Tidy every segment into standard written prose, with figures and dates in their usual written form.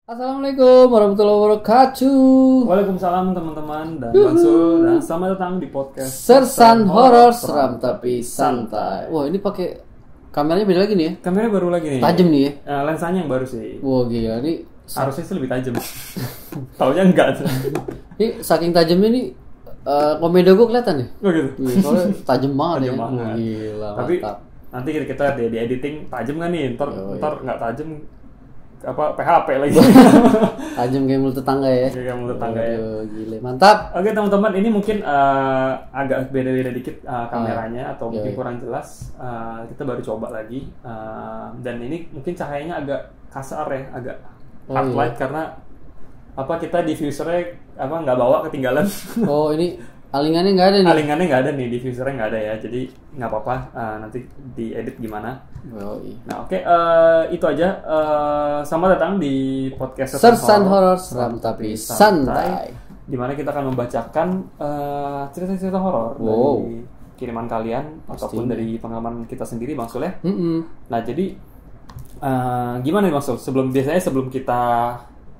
Assalamualaikum warahmatullahi wabarakatuh. Waalaikumsalam teman-teman dan Bang Sul, dan selamat datang di podcast Sersan horor seram tapi santai. Wah, ini pakai kameranya beda lagi nih ya. Kameranya baru lagi nih. Tajam nih ya. Lensanya yang baru sih. Wah, gila ini. Harusnya sih lebih tajam. Taunya enggak. Ini saking tajamnya nih komedo gue kelihatan nih. Oh gitu. Wih, soalnya tajam banget Tajam ya. banget. Wah, gila, Tapi mantap. nanti kita di editing tajam kan nih. Ntar nggak tajam apa PHP lagi. Tajam kayak mulut tetangga ya. Kayak mulut tetangga ya. Aduh, gila, mantap. Oke teman-teman, ini mungkin agak beda-beda dikit kameranya atau mungkin kurang jelas. Kita baru coba lagi dan ini mungkin cahayanya agak kasar ya, agak hard light karena kita diffusernya nggak bawa, ketinggalan. Oh, ini alingannya nggak ada nih. Alingannya nggak ada nih, diffusernya nggak ada ya, jadi nggak apa-apa, nanti diedit gimana. Nah oke, itu aja. Selamat datang di podcast Sersan horor seram tapi santai. Dimana kita akan membacakan cerita-cerita horor dari kiriman kalian ataupun dari pengalaman kita sendiri, Bang Sul ya. Nah jadi gimana nih Bang Sul? Biasanya sebelum kita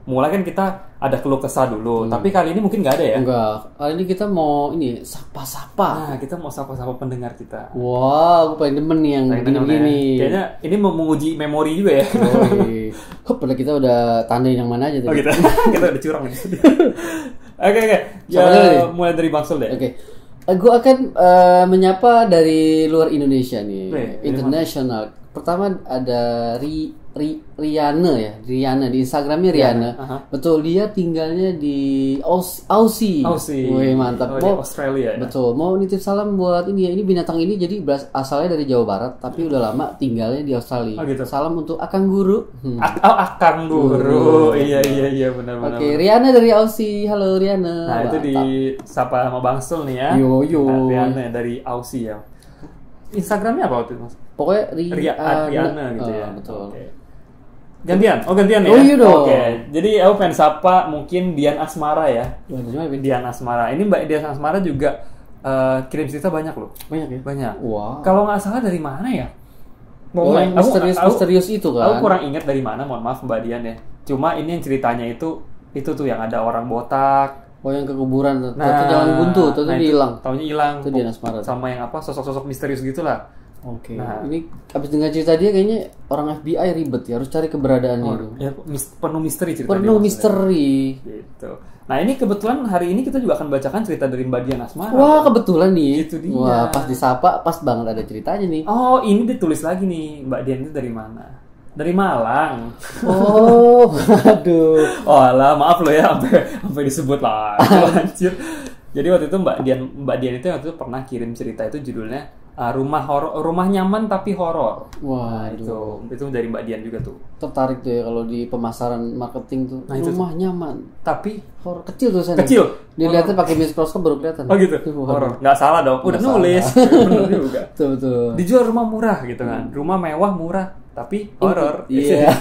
mulai kan kita ada keluh kesah dulu, tapi kali ini mungkin nggak ada ya? Enggak, kali ini kita mau sapa-sapa. Nah, kita mau sapa-sapa pendengar kita. Wah, aku paling demen nih yang begini-begini. Kayaknya ini mau menguji memori juga ya. Padahal kita udah tandain yang mana aja tadi. Oh gitu, kita udah curang nih. Oke. Ya, mulai dari Bang Sul deh. Oke. Gue akan menyapa dari luar Indonesia nih, internasional. Pertama ada Riana ya, Riana di Instagramnya Riana. Betul, dia tinggalnya di Aussie. Wih, mantap. Di Australia ya. Betul, mau nitip salam buat ini ya. Ini binatang ini jadi asalnya dari Jawa Barat, tapi udah lama tinggalnya di Australia. Oh, gitu. Salam untuk Akang Guru. Akang Guru. Iya benar. Oke, Riana dari Aussie. Halo Riana. Nah, itu disapa sama Bang Sul nih ya. Yo. Nah, Riana dari Aussie ya. Instagramnya apa waktu itu Mas? Pokoknya Riana gitu ya. Betul. Okay. Gantian ya? Oh iya dong. Oke, jadi aku pengen sapa mungkin Dian Asmara ya. Dian Asmara. Ini Mbak Dian Asmara juga kirim cerita banyak loh. Banyak ya? Banyak. Wow. Kalau nggak salah dari mana ya? Misterius itu kan? Aku kurang ingat dari mana, mohon maaf Mbak Dian ya. Cuma ini yang ceritanya itu tuh yang ada orang botak. Oh, yang ke kuburan tuh. Jalan buntu, tuh hilang. Taunya hilang. Itu Dian Asmara. Sama yang sosok-sosok misterius gitulah. Oke. Nah, ini habis dengar cerita dia kayaknya orang FBI ribet ya, harus cari keberadaannya itu. Ya, penuh misteri cerita. Penuh misteri. Gitu. Nah, ini kebetulan hari ini kita juga akan bacakan cerita dari Mbak Dian Asmara. Wah, kebetulan nih. Itu dia. Wah, pas disapa, pas banget ada ceritanya nih. Oh, ini ditulis lagi nih, Mbak Dian itu dari mana? Dari Malang. Oh, aduh. Oh, alah, maaf loh ya sampai disebut lah. Anjir. Jadi waktu itu Mbak Dian itu waktu itu pernah kirim cerita itu judulnya rumah nyaman tapi horor. Wah, itu dari Mbak Dian juga tuh. Tertarik tuh ya kalau di pemasaran marketing tuh. Nah, rumah nyaman tapi horor, kecil tuh sana. Kecil. Dilihatnya pakai mikroskop baru kelihatan. Oh gitu. Horor. Nggak salah dong. Udah nulis. Benar juga. Betul. Dijual rumah murah gitu kan. Rumah mewah murah tapi horor. Iya.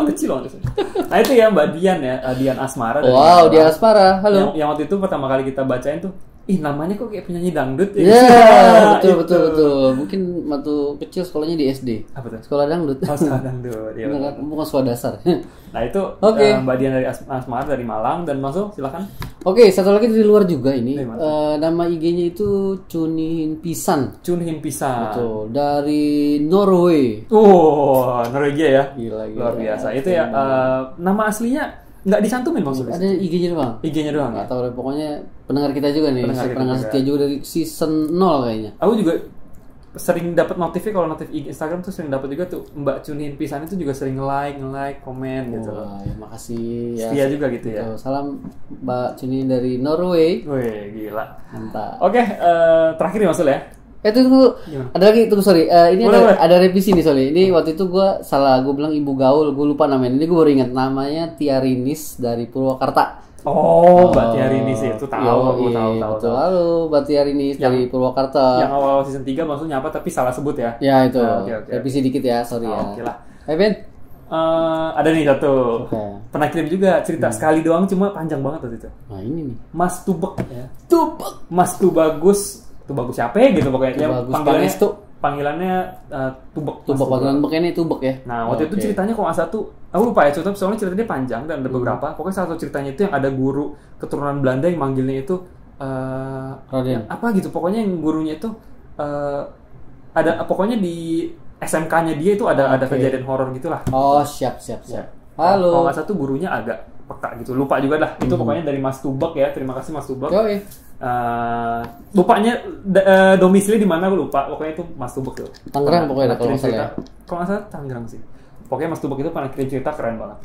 Kecil banget. Nah, itu ya Mbak Dian ya, Dian Asmara. Wow, Dian Asmara. Halo. Yang waktu itu pertama kali kita bacain tuh, namanya kok kayak penyanyi dangdut ya. Iya, betul. Mungkin waktu kecil sekolahnya di SD. Apa tuh? Sekolah dangdut. Oh, sekolah dangdut. Ya. Bukan sekolah dasar. Nah, itu Mbak Dian dari Asmara dari Malang, dan masuk silakan. Oke, satu lagi dari luar juga ini. Nama IG-nya itu Cunhin Pisan. Betul. Dari Norway. Oh, Norwegia ya. Gila. Luar biasa. Itu ya nama aslinya nggak dicantumin maksudnya. Ada IG-nya doang. IG-nya doang. Nggak tahu deh, pokoknya pendengar kita juga nih. Pendengar setia juga dari season 0 kayaknya. Aku juga sering dapat notifnya, kalau notif Instagram tuh sering dapat juga tuh Mbak Cunhin Pisan itu juga sering like, komen gitu. Wah, ya makasih ya. Setia juga gitu ya. Salam Mbak Cunhin dari Norway. Wih, gila. Mantap. Oke, terakhir nih Mas Sul ya. Tunggu. Ada lagi, sorry. Ini ada revisi nih soalnya. Ini waktu itu gue bilang ibu gaul, gue lupa namanya. Ini gue baru ingat namanya Tiarinis dari Purwakarta. Oh, Mbak Tiarinis itu tahu. Aku tahu. Betul. Halo, Mbak Tiarinis dari Purwakarta. Yang awal season 3 maksudnya apa tapi salah sebut ya. Ya, itu. Okay. Revisi dikit ya, sorry ya. Oke lah. Ben. Ada nih satu. Pernah kirim juga cerita sekali doang, cuma panjang banget waktu itu. Nah, ini nih. Mas Tubek ya. Mas Tubagus. Tuh bagus siapa ya gitu pokoknya. Bagus Pangestu. panggilannya Tubek. Tubek, panggilan Tubek ini Tubek ya. Nah, waktu itu ceritanya kok nggak satu, aku lupa ya, soalnya ceritanya panjang dan ada beberapa. Pokoknya satu ceritanya itu yang ada guru keturunan Belanda yang manggilnya itu Raden. apa gitu. Pokoknya yang gurunya itu ada, pokoknya di SMK-nya dia itu ada kejadian horor gitulah. Oh, siap. Ya. Halo. Kalau nggak satu gurunya agak peka gitu, lupa juga dah. Itu pokoknya dari Mas Tubek ya. Terima kasih Mas Tubek. Lupanya domisili di mana aku lupa. Pokoknya itu Mas Tubek tuh. Tangerang pokoknya kalau nggak salah. Ya. Kalau nggak salah Tangerang sih. Pokoknya Mas Tubek itu pernah kirim cerita keren banget.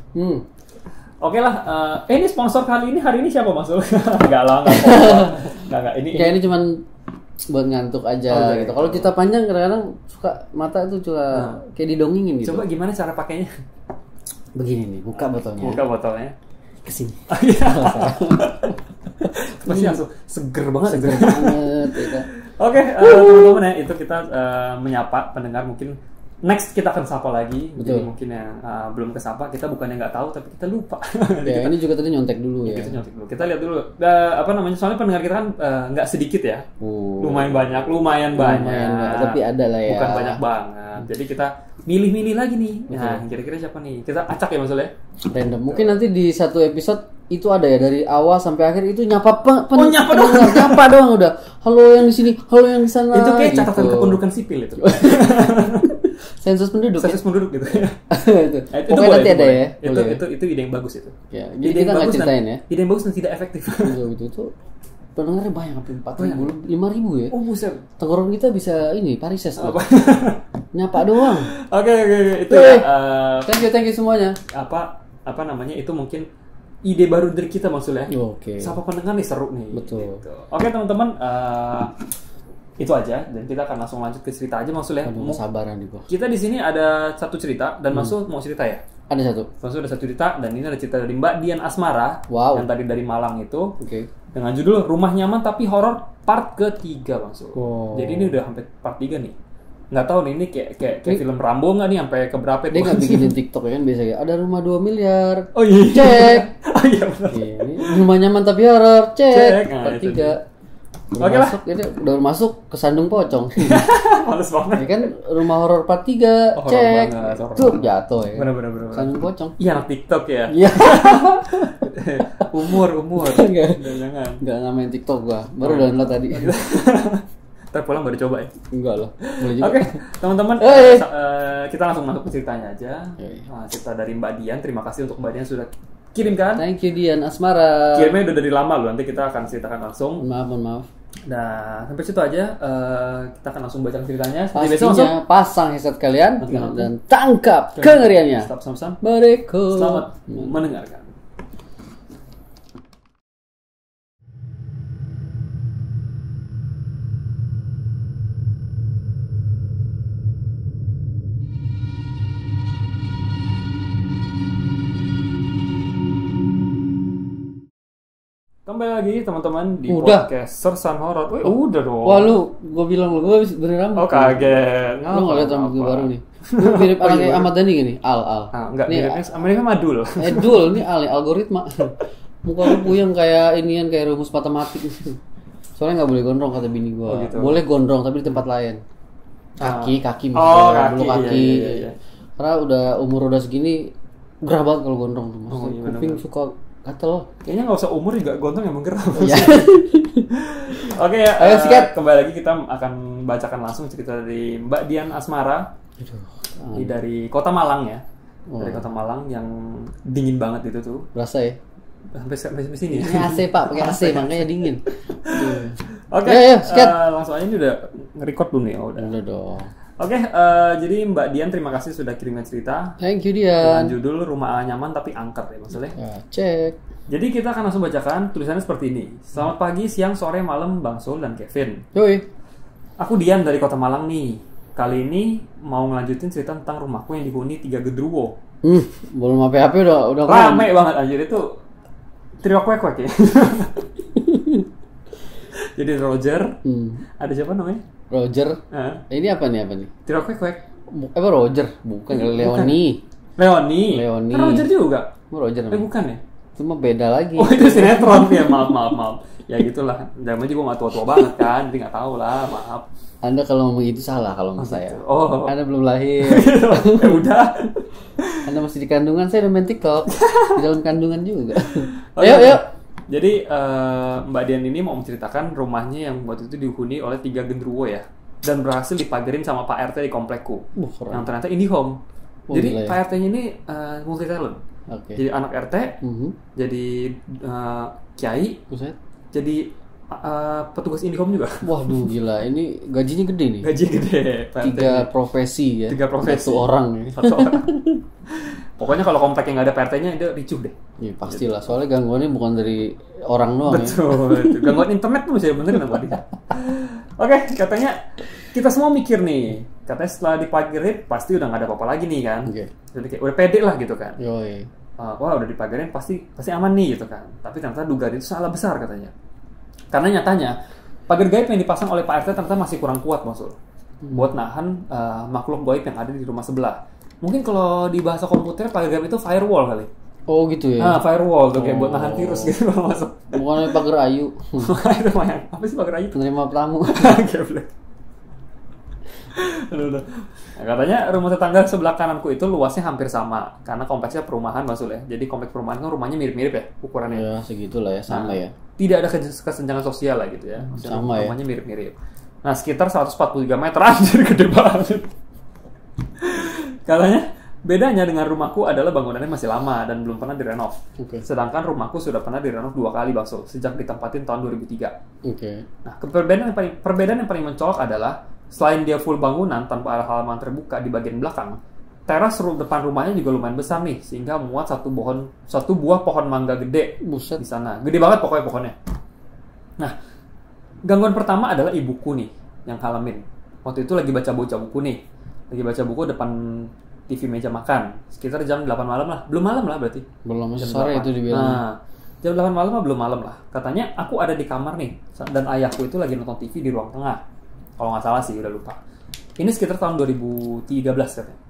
Oke lah. Ini sponsor hari ini siapa Mas? Enggak lah, enggak. Ini cuman buat ngantuk aja gitu. Kalau cerita panjang kadang-kadang suka mata itu juga kayak didongengin gitu. Coba gimana cara pakainya? Begini nih, buka botolnya. Kesini. Pasti langsung seger banget. Ya. Oke, teman-teman ya, itu kita menyapa pendengar. Mungkin next kita akan sapa lagi. Betul. Jadi mungkin yang belum kesapa, kita bukannya nggak tahu tapi kita lupa. Ya, ini juga tadi nyontek dulu ya. Kita lihat dulu. Soalnya pendengar kita kan nggak sedikit ya. Lumayan banyak. Tapi ada lah ya. Bukan banyak banget. Jadi kita milih-milih lagi nih. Nah, kira-kira siapa nih? Kita acak ya maksudnya. Random. Mungkin nanti di satu episode itu ada ya, dari awal sampai akhir itu nyapa nyapa doang. Nyapa doang udah. Halo yang di sini, halo yang di sana. Itu kayak catatan kependudukan sipil itu. Sensus penduduk gitu ya. Itu pokoknya nanti ada ya. Itu ide yang bagus itu. Ya, jadi kita nggak ceritain ya. Ide yang bagus dan tidak efektif. Itu pendengarnya banyak, sampai 4.000, 5.000 ya. Oh buset. Tenggorokan kita bisa ini parises tuh. Nyapa doang. Oke. Itu thank you semuanya. Apa namanya, itu mungkin ide baru dari kita maksudnya. Oke. Sapa pendengar nih, seru nih. Betul. Gitu. Oke teman-teman, itu aja, dan kita akan langsung lanjut ke cerita aja maksudnya. Sabaran nih gua. Kita di sini ada satu cerita dan Masul mau cerita ya? Ada satu. Masul ada satu cerita, dan ini ada cerita dari Mbak Dian Asmara. Wow. Yang tadi dari Malang itu. Oke. Dengan judul Rumah Nyaman Tapi Horor Part ketiga Masul. Wow. Jadi ini udah sampai part 3 nih. Nggak tahu nih, ini kayak film Rambo nggak nih sampai keberapa? Dia nggak bikinin TikTok ya kan, biasanya ada rumah 2 miliar. Oh iya. Cek. Oh iya benar. Ini rumah nyaman tapi horor. Cek. Nah, part 3. Oke lah. Ini udah masuk ke Sandung Pocong. Males banget. Ya kan rumah horor part 3. Cek. Tuh jatuh ya. Benar. Sandung Pocong. Iya, anak TikTok ya. Iya. umur. Jangan. Enggak ngamain TikTok gua. Baru download tadi. Ntar pulang baru coba ya. Enggak lah. Oke, teman-teman, kita langsung masuk ke ceritanya aja. Cerita dari Mbak Dian. Terima kasih untuk Mbak Dian sudah kirimkan. Thank you Dian Asmara. Kirimnya udah dari lama loh. Nanti kita akan ceritakan langsung. Maaf. Nah, sampai situ aja. Kita akan langsung baca ceritanya. Pastinya pasang headset kalian dan tangkap kengeriannya. Stop sam. Berikut. Selamat mendengarkan. Kembali lagi teman-teman di podcast Sersan Horor. Udah dong. Wah gue bilang gue habis beri rambut. Oh kaget. Lu nggak lihat rambut gue baru nih. Lu mirip anaknya Ahmad Dhani gini. Al. Enggak, miripnya Madul. Dul, ini Al, algoritma. Muka lu puyeng kayak inian, kayak rumus matematik. Soalnya nggak boleh gondrong kata bini gue. Gitu. Boleh gondrong tapi di tempat lain. Kaki misalnya, bulu kaki. Iya. Karena umur udah segini gerah banget kalau gondrong tuh. Kuping suka gatel. Kayaknya nggak usah umur juga gondrong yang menggerah. Iya. Oke ya. Ayo sikat. Kembali lagi kita akan bacakan langsung cerita dari Mbak Dian Asmara. Dari Kota Malang ya. Dari Kota Malang yang dingin banget itu tuh. Berasa ya? Sampai sini. Ini AC Pak, pakai AC makanya dingin. Oke. Langsung aja, ini udah nge-record dulu nih. Udah dong. Oke, jadi Mbak Dian terima kasih sudah kirimkan cerita. Thank you Dian. Dengan judul Rumah Nyaman Tapi Angker ya maksudnya. Cek. Jadi kita akan langsung bacakan tulisannya seperti ini. Selamat pagi, siang, sore, malam Bang Sul dan Kevin. Yoi. Aku Dian dari Kota Malang nih. Kali ini mau ngelanjutin cerita tentang rumahku yang dihuni 3 genderuwo. Belum HP udah rame banget anjir itu. Teriak-kuek ya. Jadi Roger. Ada siapa namanya? Roger. Ini apa nih? Teriak-kuek. Apa Roger? Bukan. Leoni. Kan Roger juga. Roger namanya. Bukan ya? Itu mah beda lagi. Oh itu sinetron ya, maaf. Ya gitulah. Namanya juga nggak tua-tua banget kan, jadi nggak tahu lah, maaf. Anda kalau ngomong itu salah kalau menurut saya. Oh. Anda belum lahir. Ya udah. Anda masih di kandungan, saya udah main TikTok. Di dalam kandungan juga. Okay. Ayo. Jadi Mbak Dian ini mau menceritakan rumahnya yang waktu itu dihuni oleh 3 genderuwo ya. Dan berhasil dipagerin sama Pak RT di komplekku. Yang ternyata IndiHome. Jadi Pak RT-nya ini multi talent. Okay. Jadi anak RT, jadi kiai, jadi petugas IndiHome juga. Waduh gila, ini gajinya gede nih. Gaji gede. 3 profesi ya. 3 profesi. 1 orang ya. 1 orang. Pokoknya kalau komplek yang nggak ada PRT-nya dia ricuh deh. Iya pastilah, soalnya gangguannya bukan dari orang doang. Betul. Gangguan internet tuh bisa benerin apa dia. Oke, katanya kita semua mikir nih. Katanya setelah dipagerin pasti udah nggak ada apa-apa lagi nih kan. Jadi kayak udah pede lah gitu kan. Wah udah dipagerin pasti aman nih gitu kan. Tapi ternyata dugaan itu salah besar katanya. Karena nyatanya pagar gaib yang dipasang oleh Pak RT ternyata masih kurang kuat maksud. Buat nahan makhluk gaib yang ada di rumah sebelah. Mungkin kalau di bahasa komputer pagar gaib itu firewall kali. Oh gitu ya. Firewall tuh kayak buat nahan virus gitu kalau masuk. Bukan pagar ayu. Itu lumayan. Apa sih pagar ayu? Menerima tamu. Nah, katanya rumah tetangga sebelah kananku itu luasnya hampir sama karena kompleksnya perumahan maksudnya. Jadi kompleks perumahan kan rumahnya mirip-mirip ya ukurannya. Ya segitulah ya, sama ya. Tidak ada kesenjangan sosial lah gitu ya. Sama rumahnya mirip-mirip. Nah sekitar 143 meter anjir gede banget. Katanya bedanya dengan rumahku adalah bangunannya masih lama dan belum pernah direnov. Sedangkan rumahku sudah pernah direnov 2 kali bakso sejak ditempatin tahun 2003. Nah perbedaan yang paling mencolok adalah selain dia full bangunan tanpa halaman terbuka di bagian belakang, teras depan rumahnya juga lumayan besar nih sehingga muat satu buah pohon mangga gede. Buset. Di sana. Gede banget pokoknya pohonnya. Nah, gangguan pertama adalah ibuku nih yang ngalamin. Waktu itu lagi baca buku nih. Lagi baca buku depan TV meja makan. Sekitar jam 8 malam lah. Belum malam lah berarti. Belum sore itu dibilang. Nah, jam 8 malam lah belum malam lah. Katanya aku ada di kamar nih dan ayahku itu lagi nonton TV di ruang tengah. Kalau nggak salah sih, udah lupa. Ini sekitar tahun 2013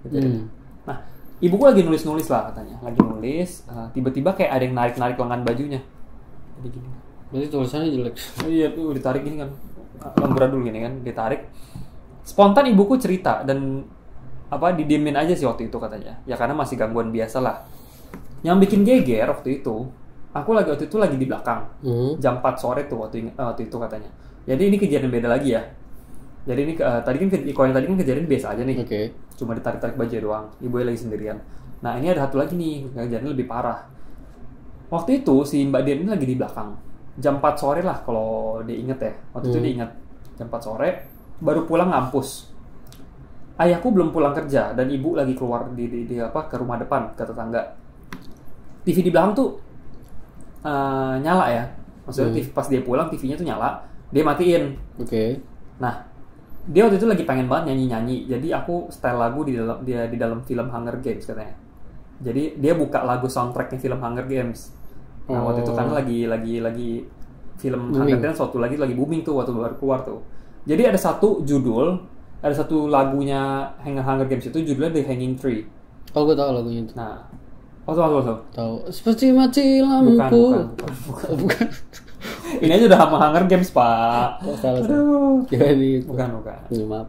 katanya. Nah, ibuku lagi nulis-nulis lah katanya. Lagi nulis, tiba-tiba kayak ada yang narik-narik lengan bajunya. Jadi gini. Berarti tulisannya jelek. Iya, tuh ditarik gini kan. Lemburan dulu gini kan, ditarik. Spontan ibuku cerita dan didiemin aja sih waktu itu katanya. Ya karena masih gangguan biasa lah. Yang bikin geger waktu itu, aku waktu itu lagi di belakang. Jam 4 sore tuh waktu itu katanya. Jadi ini kejadian beda lagi ya. Jadi ini tadi kan kejadian biasa aja nih. Cuma ditarik-tarik baju doang. Ibunya lagi sendirian. Nah ini ada satu lagi nih, kejadian lebih parah. Waktu itu si Mbak Dian ini lagi di belakang. Jam 4 sore lah kalau dia inget ya. Waktu itu dia inget. Jam 4 sore, baru pulang ngampus. Ayahku belum pulang kerja dan ibu lagi keluar ke rumah depan ke tetangga. TV di belakang tuh nyala ya. Maksudnya TV, pas dia pulang TV-nya tuh nyala, dia matiin. Nah, dia waktu itu lagi pengen banget nyanyi-nyanyi. Jadi aku setel lagu di dalam film Hunger Games katanya. Jadi dia buka lagu soundtracknya film Hunger Games. Nah, waktu itu karena lagi film Hunger Games waktu lagi booming tuh waktu baru keluar tuh. Jadi ada satu lagunya Hunger Games itu judulnya The Hanging Tree. Oh, gue tahu lagunya itu. Nah, tahu. Seperti mati lampu. Bukan. Ini aja udah Hunger Games, Pak. Aduh. Bukan.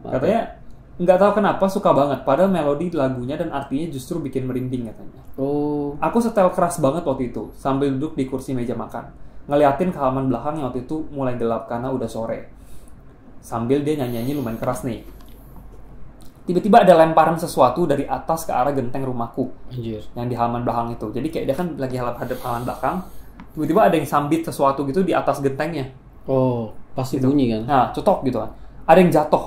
Katanya nggak tahu kenapa suka banget. Padahal melodi lagunya dan artinya justru bikin merinding katanya. Aku setel keras banget waktu itu sambil duduk di kursi meja makan, ngeliatin ke halaman belakang yang waktu itu mulai gelap karena udah sore. Sambil dia nyanyi lumayan keras nih. Tiba-tiba ada lemparan sesuatu dari atas ke arah genteng rumahku. Yang di halaman belakang itu. Jadi kayak dia kan lagi hadap halaman belakang. Tiba-tiba ada yang sambit sesuatu gitu di atas gentengnya. Pasti gitu. Bunyi kan? Nah, cetok gitu kan. Ada yang jatuh.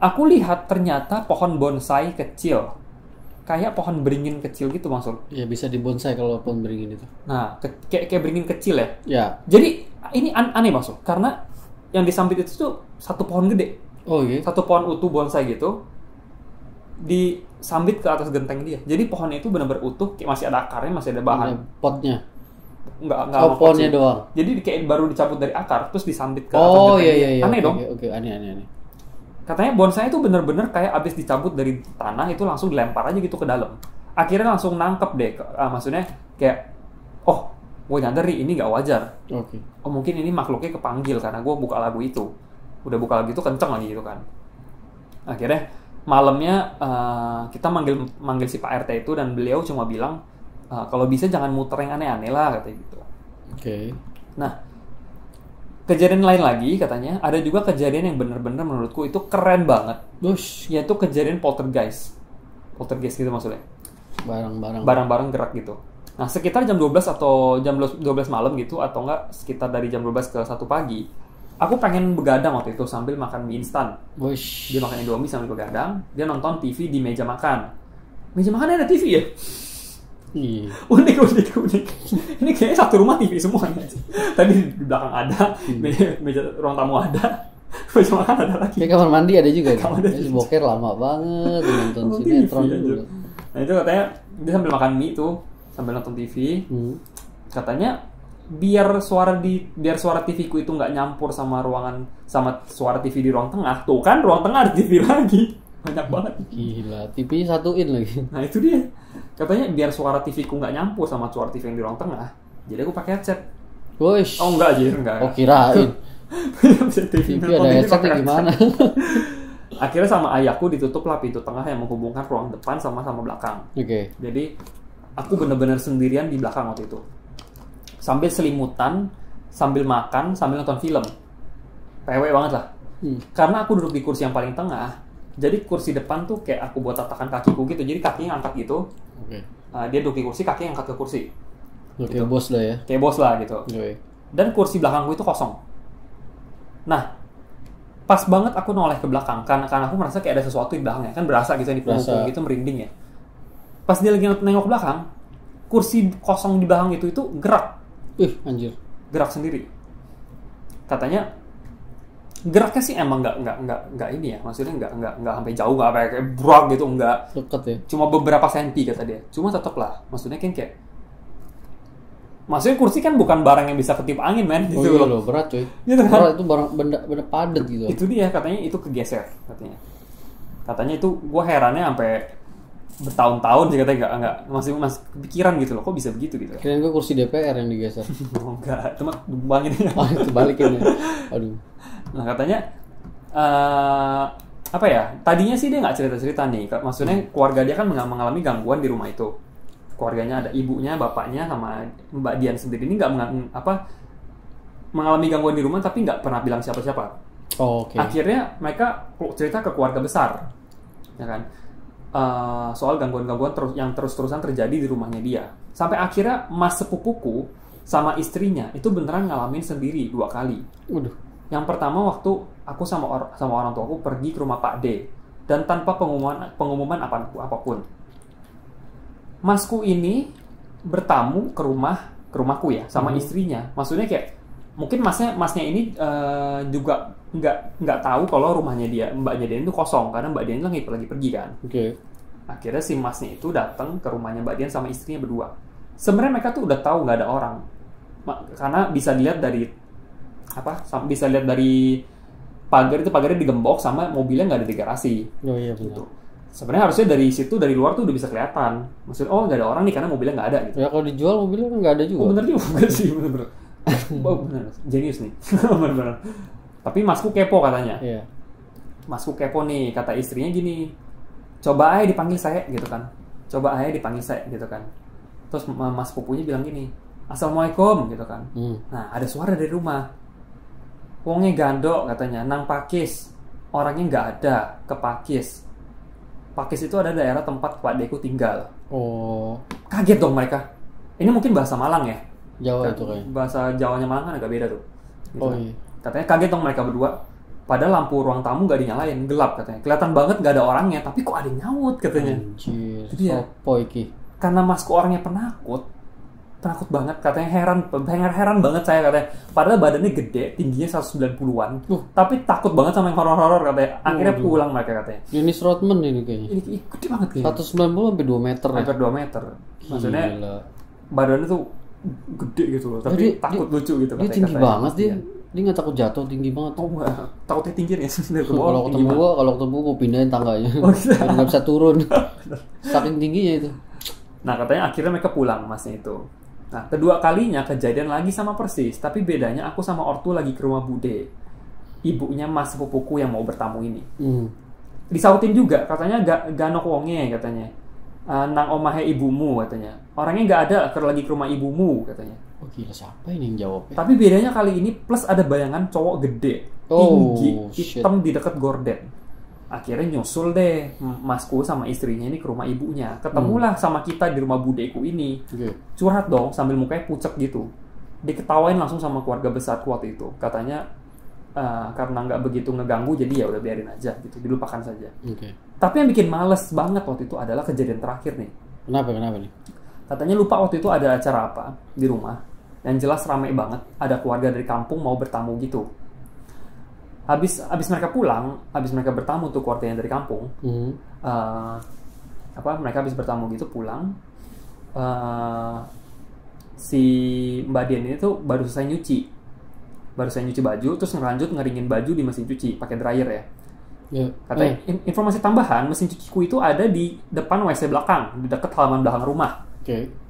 Aku lihat ternyata pohon bonsai kecil. Kayak pohon beringin kecil gitu maksud. Ya bisa dibonsai kalau pohon beringin itu. Nah, kayak beringin kecil ya. Ya. Jadi ini aneh maksud. Karena yang disambit itu tuh satu pohon gede. Satu pohon utuh bonsai gitu. Disambit ke atas genteng dia. Jadi pohonnya itu benar-benar utuh, kayak masih ada akarnya, masih ada bahan. Potnya. Enggak pohonnya doang. Jadi kayak baru dicabut dari akar terus disambit ke atas genteng. Iya. Aneh dong. Oke, aneh. Katanya bonsai itu bener-bener kayak abis dicabut dari tanah itu langsung dilempar aja gitu ke dalam. Akhirnya langsung nangkep deh. Maksudnya kayak gue nyadar nih ini nggak wajar. Oke. Oh mungkin ini makhluknya kepanggil karena gue buka lagu itu. Udah buka lagu itu kenceng lagi gitu kan. Akhirnya malamnya kita manggil si Pak RT itu dan beliau cuma bilang kalau bisa jangan muter yang aneh-aneh lah katanya gitu. Oke. Nah, kejadian lain lagi katanya ada juga kejadian yang benar-benar menurutku itu keren banget. Yaitu kejadian poltergeist. Poltergeist gitu maksudnya. Barang-barang gerak gitu. Nah, sekitar jam 12 atau jam 12 malam gitu atau enggak sekitar dari jam 12 ke 1 pagi. Aku pengen begadang waktu itu sambil makan mie instan. Dia makan Indomie sambil begadang, dia nonton TV di meja makan. Meja makan ada TV ya? Iya. Unik. Ini kayaknya satu rumah TV semuanya. Tadi di belakang ada, meja ruang tamu ada, meja makan ada lagi. Kayak kamar mandi ada juga. Boker lama banget nonton sinetron dulu. Nah itu katanya dia sambil makan mie tuh, sambil nonton TV. Katanya biar suara TV ku itu nggak nyampur sama suara TV di ruang tengah. Tuh kan ruang tengah ada TV lagi. Banyak banget. Gila, TV satuin lagi. Nah itu dia. Katanya biar suara TV ku nggak nyampur sama suara TV yang di ruang tengah. Jadi aku pakai headset. Wosh. Oh enggak aja, enggak. Oh kirain. TV ada headset gimana? Akhirnya sama ayahku ditutuplah pintu tengah yang menghubungkan ruang depan sama belakang. Oke. Jadi aku benar-benar sendirian di belakang waktu itu. Sambil selimutan, sambil makan, sambil nonton film. PW banget lah. Karena aku duduk di kursi yang paling tengah. Jadi kursi depan tuh kayak aku buat tatakan kakiku gitu. Jadi kakinya angkat gitu. Oke. Dia duduk di kursi, kakinya angkat ke kursi. Oke, gitu. bos lah ya. Kayak bos lah gitu. Oke. Dan kursi belakangku itu kosong. Nah, pas banget aku noleh ke belakang karena aku merasa kayak ada sesuatu di belakangnya. Kan berasa gitu di punggung gitu merinding ya. Pas dia lagi nengok ke belakang, kursi kosong di belakang itu gerak. Anjir. Gerak sendiri. Katanya geraknya sih emang nggak ini ya, maksudnya nggak sampai jauh, nggak kayak brak gitu, nggak dekat ya, cuma beberapa senti kata dia, cuma tetap lah, maksudnya maksudnya kursi kan bukan barang yang bisa ketiup angin men, gitu loh, berat coy, gitu kan? Berat itu barang benda padat gitu. Itu dia katanya itu kegeser katanya itu gue herannya sampai bertahun-tahun sih katanya nggak masih kepikiran gitu loh, kok bisa begitu gitu. Kirain gue kursi DPR yang digeser. Oh enggak, cuma bangin. Itu balikin ya. Aduh. Nah katanya apa ya? Tadinya sih dia nggak cerita-cerita nih. Maksudnya keluarga dia kan mengalami gangguan di rumah itu. Keluarganya ada ibunya, bapaknya, sama Mbak Dian sendiri ini nggak mengalami gangguan di rumah, tapi nggak pernah bilang siapa-siapa. Oh, oke. Akhirnya mereka cerita ke keluarga besar, ya kan? Soal gangguan-gangguan yang terus-terusan terjadi di rumahnya dia. Sampai akhirnya mas sepupuku sama istrinya itu beneran ngalamin sendiri 2 kali. Yang pertama waktu aku sama orang tuaku pergi ke rumah Pak D dan tanpa pengumuman apapun. Masku ini bertamu ke rumahku ya sama istrinya. Maksudnya kayak mungkin masnya ini juga nggak tahu kalau rumahnya mbaknya dia itu kosong karena mbak Dian lagi pergi kan. Oke. Akhirnya si masnya itu datang ke rumahnya mbak Dian sama istrinya berdua. Sebenarnya mereka tuh udah tahu nggak ada orang karena bisa dilihat dari pagarnya digembok sama mobilnya nggak ada di garasi. Oh iya benar. Gitu. Sebenarnya harusnya dari luar tuh udah bisa kelihatan. Maksudnya nggak ada orang nih karena mobilnya nggak ada gitu. Ya kalau dijual mobilnya kan nggak ada juga. Oh bener juga sih, bener. Oh bener, jenius nih. Bener. Tapi masku kepo katanya. Iya. Masku kepo nih, kata istrinya gini. Coba aja dipanggil saya gitu kan. Terus mas pupunya bilang gini, Assalamualaikum gitu kan. Nah ada suara dari rumah. Wongnya gandok katanya, nang Pakis. Orangnya nggak ada, ke Pakis. Pakis itu ada daerah tempat Pak Deku tinggal. Oh. Kaget dong mereka. Ini mungkin bahasa Malang ya. Jawa itu kayaknya. Bahasa Jawanya Malang kan agak beda tuh. Gitu. Oh iya. Katanya kaget dong mereka berdua. Padahal lampu ruang tamu nggak dinyalain, gelap katanya. Kelihatan banget nggak ada orangnya, tapi kok ada yang nyaut katanya. Anjir. Sopo iki. Karena masku orangnya penakut banget katanya, heran banget saya katanya. Padahal badannya gede, tingginya 190-an. Tapi takut banget sama yang horor-horor katanya. Akhirnya pulang mereka katanya. Dennis Rodman ini kayaknya. Ini gede banget kayaknya. 190 sampai 2 meter. Hampir 2 meter. Maksudnya badannya tuh gede gitu loh, tapi takut lucu gitu katanya. Dia tinggi banget dia. Dia nggak takut jatuh, tinggi banget. Oh enggak, takutnya tinggi nih. Kalau ketemu gua pindahin tangganya. Biar nggak bisa turun. Saking tingginya itu. Nah katanya akhirnya mereka pulang masnya itu. Nah, kedua kalinya kejadian lagi sama persis, tapi bedanya aku sama ortu lagi ke rumah bude. Ibunya mas sepupuku yang mau bertamu ini. Disautin juga, katanya ganok wonge katanya. Nang omahe ibumu katanya. Orangnya nggak ada, lagi ke rumah ibumu katanya. Oh gila, siapa ini yang jawab? Tapi bedanya kali ini plus ada bayangan cowok gede, tinggi, hitam di dekat gorden. Akhirnya nyusul deh masku sama istrinya ini ke rumah ibunya. Ketemulah sama kita di rumah budeku ini. Curhat dong sambil mukanya pucet gitu. Diketawain langsung sama keluarga besarku waktu itu. Katanya karena nggak begitu ngeganggu jadi ya udah biarin aja gitu, dilupakan saja. Tapi yang bikin males banget waktu itu adalah kejadian terakhir nih. Kenapa nih? Katanya lupa waktu itu ada acara apa di rumah. Yang jelas rame banget. Ada keluarga dari kampung mau bertamu gitu. Habis mereka pulang, habis mereka bertamu tuh keluarga yang dari kampung, mereka habis bertamu gitu pulang, si Mbak Dian ini tuh baru selesai nyuci baju, terus ngelanjut ngeringin baju di mesin cuci pakai dryer ya. Katanya informasi tambahan, mesin cuciku itu ada di depan WC belakang, di dekat halaman belakang rumah.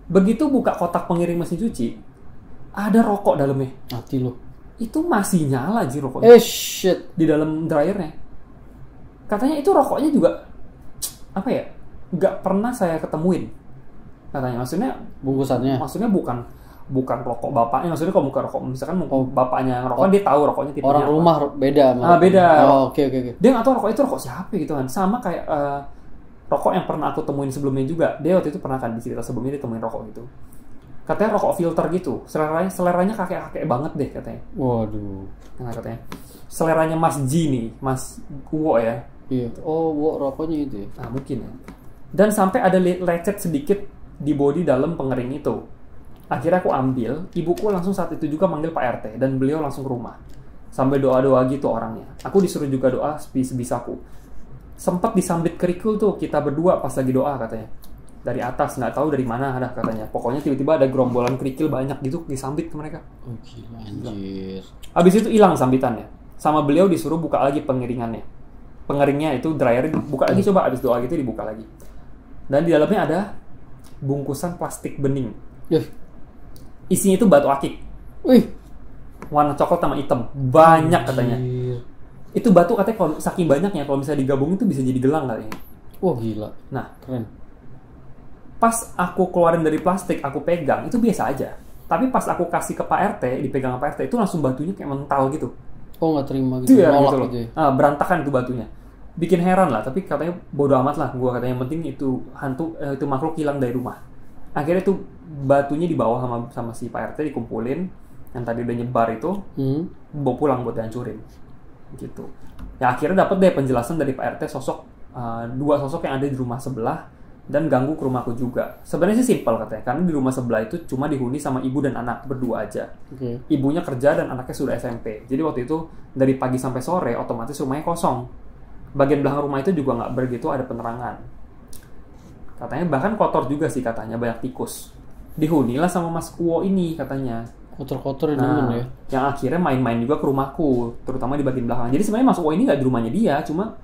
Begitu buka kotak pengiring mesin cuci, ada rokok dalamnya. Mati lo. Itu masih nyala aja rokoknya. Shit. Di dalam dryernya. Katanya itu rokoknya juga apa ya? Nggak pernah saya ketemuin. Katanya maksudnya bungkusannya. Maksudnya bukan rokok bapaknya. Maksudnya kalau bukan rokok misalkan bapaknya ngerokok, dia tahu rokoknya tipenya orang apa. Rumah beda. Beda. Oke. Dia nggak tahu rokok itu rokok siapa gitu kan. Sama kayak rokok yang pernah aku temuin sebelumnya juga. Dia waktu itu pernah kan di cerita sebelumnya dia temuin rokok gitu. Katanya rokok filter gitu, seleranya kakek banget deh katanya. Waduh. Nah katanya seleranya Mas G nih, Mas Uwo ya. Iya. Oh, Uwo rokoknya itu ya. Nah mungkin ya. Dan sampai ada lecet sedikit di bodi dalam pengering itu. Akhirnya aku ambil, ibuku langsung saat itu juga manggil Pak RT dan beliau langsung ke rumah. Sambil doa-doa gitu orangnya. Aku disuruh juga doa sebisaku. Sempat disambit kerikil tuh kita berdua pas lagi doa katanya. Dari atas, nggak tahu dari mana ada katanya. Pokoknya tiba-tiba ada gerombolan kerikil banyak gitu disambit ke mereka. Oh gila, anjir. Habis itu hilang sambitannya. Sama beliau disuruh buka lagi pengiringannya. Pengeringnya itu dryer buka lagi, coba habis doa gitu dibuka lagi. Dan di dalamnya ada bungkusan plastik bening. Isinya itu batu akik. Warna coklat sama hitam. Banyak katanya. Itu batu katanya kalau saking banyaknya kalau misalnya digabungin itu bisa jadi gelang katanya. Wah gila. Nah, keren. Pas aku keluarin dari plastik, aku pegang, itu biasa aja. Tapi pas aku kasih ke Pak RT, dipegang Pak RT, itu langsung batunya kayak mental gitu. Oh, nggak terima gitu, nolak gitu ya. Berantakan itu batunya. Bikin heran lah, tapi katanya bodo amat lah. Gua katanya yang penting itu hantu, itu makhluk hilang dari rumah. Akhirnya tuh batunya dibawa sama si Pak RT, dikumpulin. Yang tadi udah nyebar itu, bawa pulang buat dihancurin. Gitu. Ya akhirnya dapat deh penjelasan dari Pak RT dua sosok yang ada di rumah sebelah. Dan ganggu ke rumahku juga. Sebenarnya sih simpel katanya, karena di rumah sebelah itu cuma dihuni sama ibu dan anak berdua aja. Ibunya kerja dan anaknya sudah SMP. Jadi waktu itu dari pagi sampai sore otomatis rumahnya kosong. Bagian belakang rumah itu juga nggak begitu ada penerangan. Katanya bahkan kotor juga sih katanya, banyak tikus. Dihunilah sama Mas Uwo ini katanya. Kotor-kotor ya. Yang akhirnya main-main juga ke rumahku, terutama di bagian belakang. Jadi sebenarnya Mas Uwo ini nggak di rumahnya dia, cuma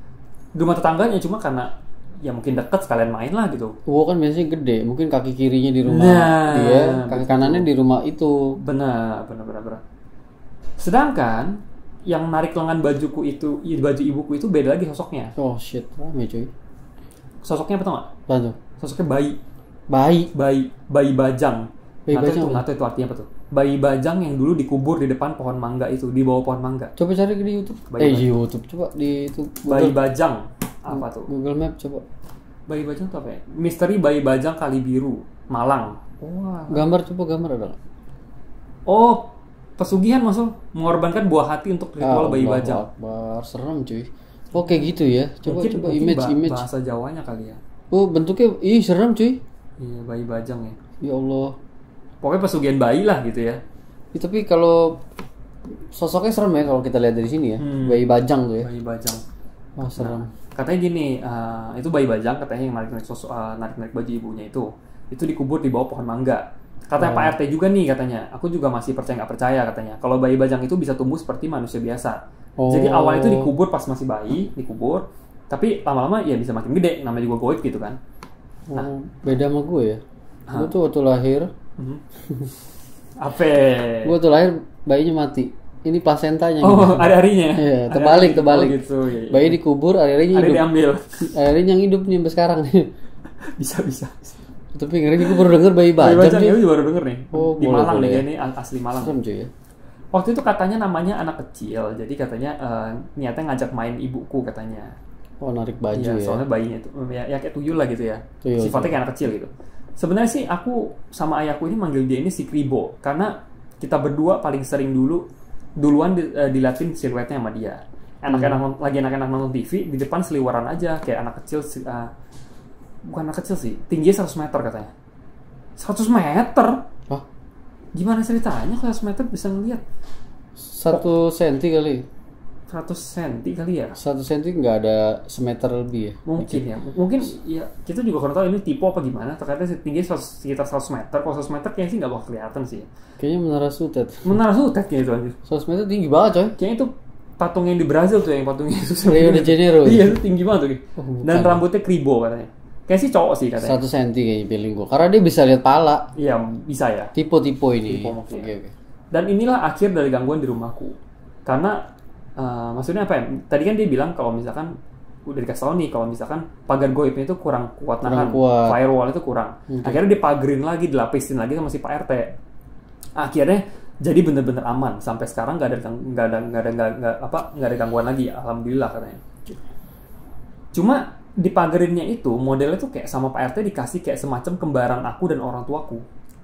di rumah tetangganya, cuma karena ya mungkin deket sekalian main lah gitu. Uwo kan biasanya gede, mungkin kaki kirinya di rumah dia, kaki kanannya di rumah itu. Benar. Sedangkan yang narik lengan baju ibuku itu beda lagi sosoknya. Oh shit, rame cuy. Sosoknya apa tau nggak? Apa? Sosoknya bayi bajang. Nggak tahu itu artinya apa tuh? Bayi bajang yang dulu dikubur di depan pohon mangga itu, di bawah pohon mangga. Coba cari di YouTube. YouTube coba di itu. Bayi bajang. Apa tuh? Google Map coba. Bayi bajang tuh apa ya? Misteri bayi bajang kali biru, Malang. Gambar ada. Oh, pesugihan maksud mengorbankan buah hati untuk ritual bayi bajang. Serem cuy. Oke gitu ya. Coba image. Bahasa Jawanya kali ya. Oh, bentuknya serem cuy. Iya, bayi bajang ya. Ya Allah. Pokoknya pesugihan bayi lah gitu ya. Tapi kalau sosoknya serem ya kalau kita lihat dari sini ya. Bayi bajang tuh ya. Bayi bajang. Oh, serem. Katanya gini, itu bayi bajang katanya yang narik baju ibunya itu dikubur di bawah pohon mangga. Katanya Pak RT juga nih katanya, aku juga masih nggak percaya katanya. Kalau bayi bajang itu bisa tumbuh seperti manusia biasa. Jadi awal itu dikubur pas masih bayi, dikubur, tapi lama-lama ya bisa makin gede, namanya juga goib gitu kan. Beda sama gue ya. Gue tuh waktu lahir Apa? Gue tuh lahir bayinya mati. Ini plasentanya. Oh, ada harinya. Iya, terbalik. Oh, gitu. Ya. Bayi dikubur, hari-harinya hidup. Diambil. Hari-harinya yang hidup nih sampai sekarang nih. Bisa. Tapi ngeri gue baru denger bayi bajang nih. Baru denger nih. Oh, di Malang nih, ya. ini asli Malang. Serem cuy ya. Waktu itu katanya namanya anak kecil, jadi katanya niatnya ngajak main ibuku katanya. Oh, narik baju ya. Soalnya bayinya itu ya kayak tuyul lah gitu ya. Tuyul, sifatnya kayak anak kecil gitu. Sebenarnya sih aku sama ayahku ini manggil dia ini si Kribo karena kita berdua paling sering duluan diliatin siluetnya sama dia. Lagi anak-anak nonton TV di depan seliweran aja kayak anak kecil, bukan anak kecil sih, tingginya 100 meter katanya. 100 meter? Hah? Gimana ceritanya kalau 100 meter bisa ngeliat? 1 senti kali. 100 senti kali ya? 1 senti nggak ada semeter lebih ya? Mungkin ya kita juga kurang tahu ini tipe apa gimana. Ternyata tingginya sekitar 100 meter. Kalau 100 meter kayaknya sih nggak bakal kelihatan sih. Kayaknya Menara Sutet. Menara Sutet kayaknya itu anjir. 100 meter tinggi banget coy. Kayaknya itu patung yang di Brazil tuh, yang patungnya itu. Rio de Janeiro. Iya, itu tinggi banget tuh. Dan rambutnya kribo katanya. Kayaknya sih cowok sih katanya. 1 senti kayaknya feeling gue. Karena dia bisa lihat pala. Iya, bisa ya. Tipe-tipe ini. Okay. Dan inilah akhir dari gangguan di rumahku. Karena maksudnya apa ya? Tadi kan dia bilang kalau misalkan udah dikasih tahu nih kalau misalkan pagar goibnya itu kurang kuat nahan, firewall itu kurang. Akhirnya dipagerin lagi, dilapisin lagi sama si Pak RT. Akhirnya jadi bener-bener aman sampai sekarang nggak ada gangguan lagi, alhamdulillah katanya. Cuma dipagerinnya itu modelnya tuh kayak sama Pak RT dikasih kayak semacam kembaran aku dan orang tuaku.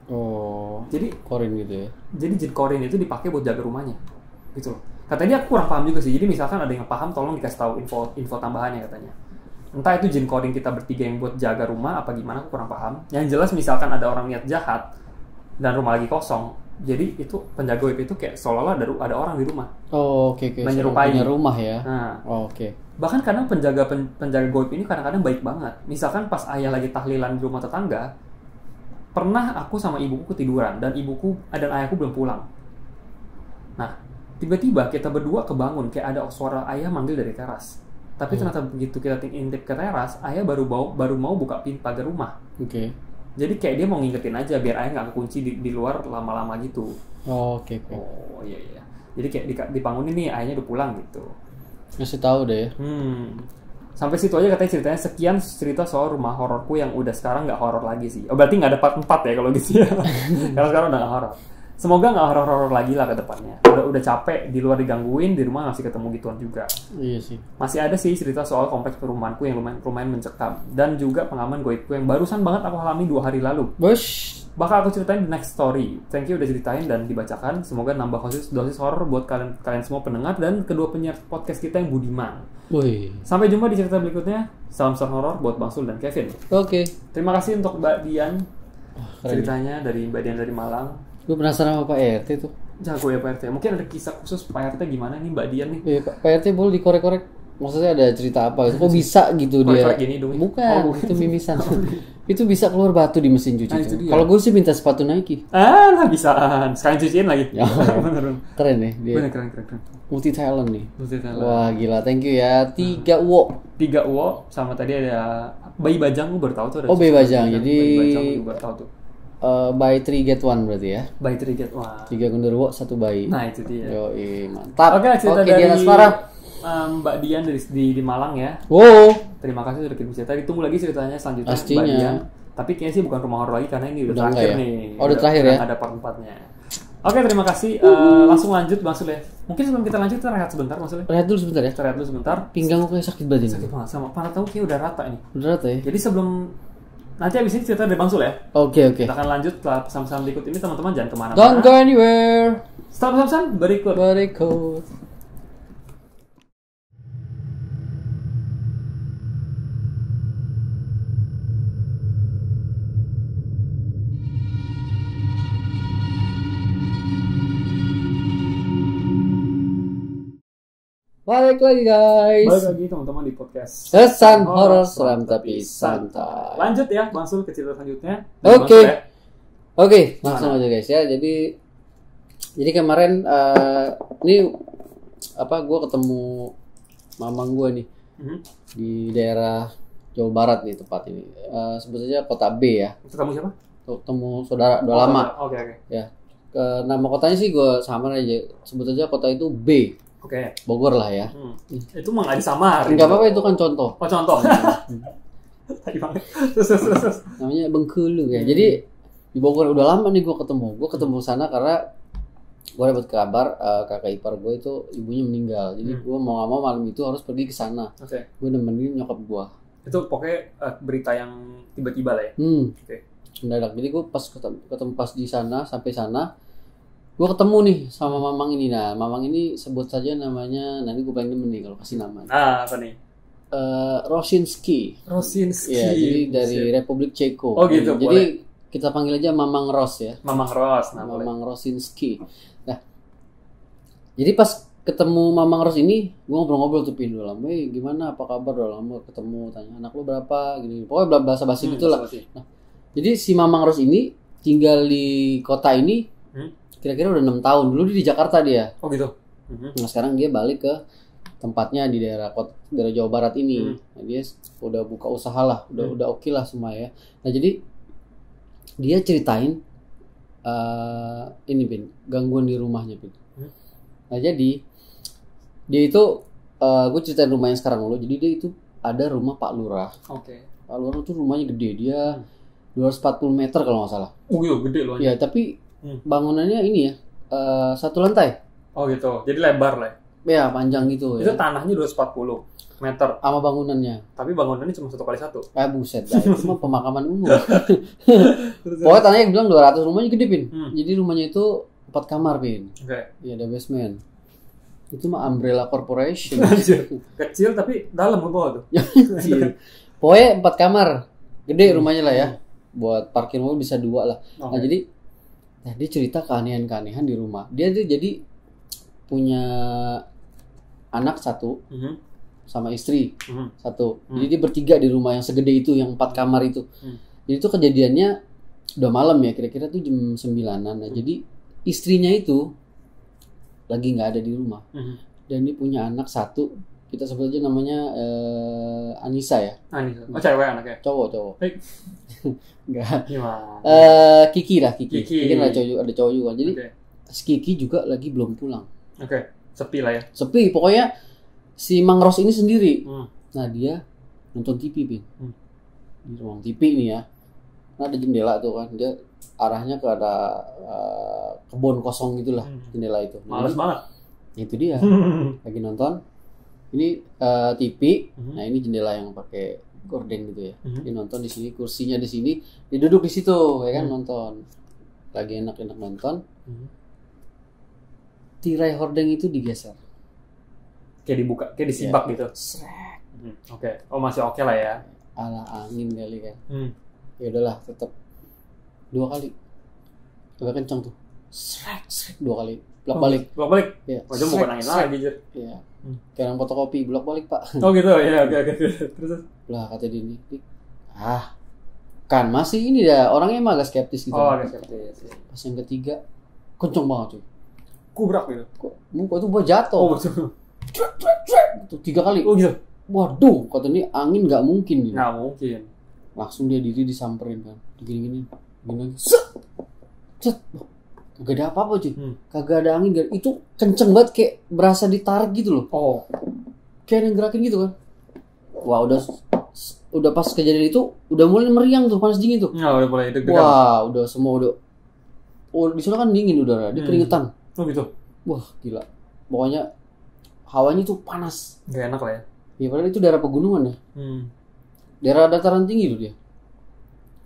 Oh. Jadi korin gitu ya. Jadi jin korin itu dipakai buat jaga rumahnya. Gitu loh. Katanya dia kurang paham juga sih. Jadi misalkan ada yang paham tolong dikasih tahu info tambahannya katanya. Entah itu jin korin kita bertiga yang buat jaga rumah apa gimana, aku kurang paham. Yang jelas misalkan ada orang niat jahat dan rumah lagi kosong, jadi itu penjaga goib itu kayak seolah-olah ada orang di rumah. Oh, oke. Menyerupai punya rumah ya. Nah, oke. Bahkan kadang penjaga goib ini kadang-kadang baik banget. Misalkan pas ayah lagi tahlilan di rumah tetangga, pernah aku sama ibuku ketiduran dan ayahku belum pulang. Nah, tiba-tiba kita berdua kebangun kayak ada suara ayah manggil dari teras. Tapi ternyata begitu kita intip ke teras, ayah baru mau buka pintu pagar rumah. Oke. Jadi kayak dia mau ngingetin aja biar ayah nggak kekunci di luar lama-lama gitu. Oh, oke. Oh iya. Jadi kayak dibangunin nih ayahnya udah pulang gitu. Ngasih tahu deh. Sampai situ aja katanya ceritanya. Sekian cerita soal rumah hororku yang udah sekarang nggak horor lagi sih. Oh berarti nggak ada part 4 ya kalau gitu ya. Karena sekarang udah nggak horor. Semoga nggak horor-horor lagi lah ke depannya. Udah capek di luar digangguin, di rumah masih ketemu gituan juga. Iya sih. Masih ada sih cerita soal kompleks perumahanku yang lumayan mencekam dan juga pengalaman goibku yang barusan banget aku alami 2 hari lalu. Bakal aku ceritain di next story. Thank you udah ceritain dan dibacakan. Semoga nambah dosis horor buat kalian semua pendengar dan kedua penyiar podcast kita yang budiman. Sampai jumpa di cerita berikutnya. Salam horor buat Bang Sul dan Kevin. Oke. Terima kasih untuk Mbak Dian. Ceritanya dari Mbak Dian dari Malang. Gue penasaran sama Pak RT tuh. Jago ya Pak RT. Mungkin ada kisah khusus Pak RT gimana nih Mbak Dian nih? Iya, Pak RT boleh dikorek-korek. Maksudnya ada cerita apa? Kok bisa gitu dia? Gini dong. Bukan, itu mimisan. Itu bisa keluar batu di mesin cuci. Kalau gue sih minta sepatu Nike. Lah bisaan. Sekarang cuciin lagi. Ya, keren nih dia. Bener keren. Multi talent nih. Wah gila, thank you ya. 3 uwo sama tadi ada bayi bajang, gue baru tahu tuh ada. Oh bayi bajang, jadi bayi bajang gue baru tahu tuh. Buy 3 get 1 berarti ya. Buy 3 get 1. 3 genderuwo 1 bayi. Nah itu dia. Yoi, mantap. Oke, cerita dari Dian Asmara. Mbak Dian di Malang ya. Wow. Terima kasih sudah kirim cerita. Ditunggu lagi ceritanya selanjutnya pastinya. Mbak Dian. Tapi kayaknya sih bukan rumah horor lagi karena ini udah terakhir ya? nih. Oh udah terakhir ya? Ada part 4-nya. Oke, terima kasih. Langsung lanjut Bang Sul ya. Mungkin sebelum kita lanjut kita rehat sebentar Bang Sul. Rehat dulu sebentar ya. Kita rehat dulu sebentar. Pinggang gue kayak sakit banget ini. Sakit banget sama. Mana tahu kayak udah rata ini. Udah rata ya. Jadi sebelum nanti abis ini cerita dari Bang Sul ya. Oke. Kita akan lanjut setelah pesan-pesan berikut ini, teman-teman jangan kemana-mana. Don't go anywhere. Setelah pesan-pesan berikut. Balik lagi guys. Balik lagi teman-teman di podcast Kesan horor seram tapi santai. Lanjut ya Bang Sul ke cerita selanjutnya. Oke, langsung aja guys ya. Jadi kemarin ini gue ketemu mamang gue nih di daerah Jawa Barat nih tempat ini. Sebut saja kota B ya. Ketemu siapa? ketemu saudara udah lama. Oke. Ya. Nama kotanya sih gue samain aja. Sebut aja kota itu B. Oke. Bogor lah ya. Itu mah nggak disamar. Enggak apa-apa, itu kan contoh. Oh, contoh. Terus. Namanya Bengkulu ya. Jadi di Bogor udah lama nih gue ketemu. Gue ketemu sana karena gue dapat kabar kakak ipar gue itu ibunya meninggal. Jadi gue mau nggak mau malam itu harus pergi ke sana. Oke. Gue nemenin nyokap gue. Itu pokoknya berita yang tiba-tiba lah ya. Oke. Mendadak. Jadi gue pas ketemu pas di sana, sampai sana gue ketemu nih sama mamang ini. Nah, mamang ini sebut saja namanya, nanti gue pengen nih kalau kasih nama. Apa nih? Rosinski. Ya, jadi dari Republik Ceko. Oh gitu. Jadi boleh. Kita panggil aja Mamang Ros ya. Mamang Ros. Mamang Rosinski. Nah, jadi pas ketemu Mamang Ros ini, gue ngobrol-ngobrol tuh Pin dulu. Gimana? Apa kabar? Udah lama ketemu. Tanya anak lu berapa? Gini. Pokoknya bahasa-basi gitulah. Nah, jadi si Mamang Ros ini tinggal di kota ini. Kira-kira udah 6 tahun. Dulu dia di Jakarta dia. Oh gitu. Nah sekarang dia balik ke tempatnya di daerah Jawa Barat ini. Nah, dia udah buka usaha lah. Udah oke lah semua ya. Nah jadi dia ceritain ini Bin, gangguan di rumahnya Bin. Nah jadi dia itu gue ceritain rumah yang sekarang dulu. Jadi dia itu ada rumah Pak Lurah. Oke. Pak Lurah tuh rumahnya gede. Dia 240 meter kalau nggak salah. Oh iya gede loh. Ya tapi bangunannya ini ya, 1 lantai. Oh gitu, jadi lebar lah ya? Ya, panjang gitu. Itu ya. Tanahnya 240 meter. Sama bangunannya. Tapi bangunannya cuma 1x1. Buset dah, itu mah pemakaman umum. Pokoknya tanahnya bilang 200, rumahnya gede Pin. Jadi rumahnya itu 4 kamar Pin. Oke. Iya, ada basement. Itu mah Umbrella Corporation. Kecil tapi dalam ke bawah tuh. Pokoknya 4 kamar. Gede rumahnya lah ya. Buat parkir mobil bisa 2 lah. Nah jadi dia cerita keanehan-keanehan di rumah. Dia tuh jadi punya anak 1 sama istri 1. Jadi dia bertiga di rumah yang segede itu, yang 4 kamar itu. Jadi itu kejadiannya udah malam ya, kira-kira tuh jam 9-an. Nah, jadi istrinya itu lagi nggak ada di rumah. Dan dia punya anak 1. Kita sebut aja namanya Anissa ya. Anissa. Oh cewek anaknya? Cowok. Enggak. Kiki. Kiki ada cowok juga. Jadi Kiki juga lagi belum pulang. Oke. Sepi lah ya. Sepi. Pokoknya si Mang Ros ini sendiri. Nah dia nonton TV Pin. Di ruang TV nih ya. Nah ada jendela tuh kan. Dia arahnya ke ada kebun kosong gitulah jendela itu. Males banget. Itu dia. Lagi nonton. Ini TV. Nah ini jendela yang pakai gorden gitu ya. Dia nonton di sini, kursinya di sini, dia duduk di situ, ya kan nonton. Lagi enak-enak nonton. Tirai hordeng itu digeser. Kayak dibuka, kayak disibak gitu. Oke. Oh masih oke lah ya. Ala angin kali kan. Ya udahlah, tetap 2 kali. Agak kencang tuh. Srek 2 kali. Bolak-balik. Ya. Wajar bukan angin lagi, Jir. Iya. Kayak orang fotokopi, bolak-balik Pak. Oh gitu ya, oke. Terus lah kata dia ini, kan masih ini dah, orangnya emang agak skeptis gitu. Oh agak skeptis. Pas yang ketiga, kenceng banget tuh. Kubrak gitu. Kok itu buat jatuh. Oh betul. Itu 3 kali. Oh gitu. Waduh, kata ini angin nggak mungkin gitu. Nggak mungkin. Langsung dia diri disamperin kan, digini-gini, set. Kagak ada apa-apa cuy. Kagak ada angin. Itu kenceng banget, kayak berasa ditarik gitu loh. Oh. Kayak yang gerakin gitu kan. Wah udah pas kejadian itu udah mulai meriang tuh, panas dingin tuh. Ya udah mulai deg-degan. Wah udah semua di sana kan dingin udara, dia keringetan. Oh gitu. Wah gila. Pokoknya hawanya tuh panas. Gak enak lah ya. Ya padahal itu daerah pegunungan ya. Daerah dataran tinggi tuh dia.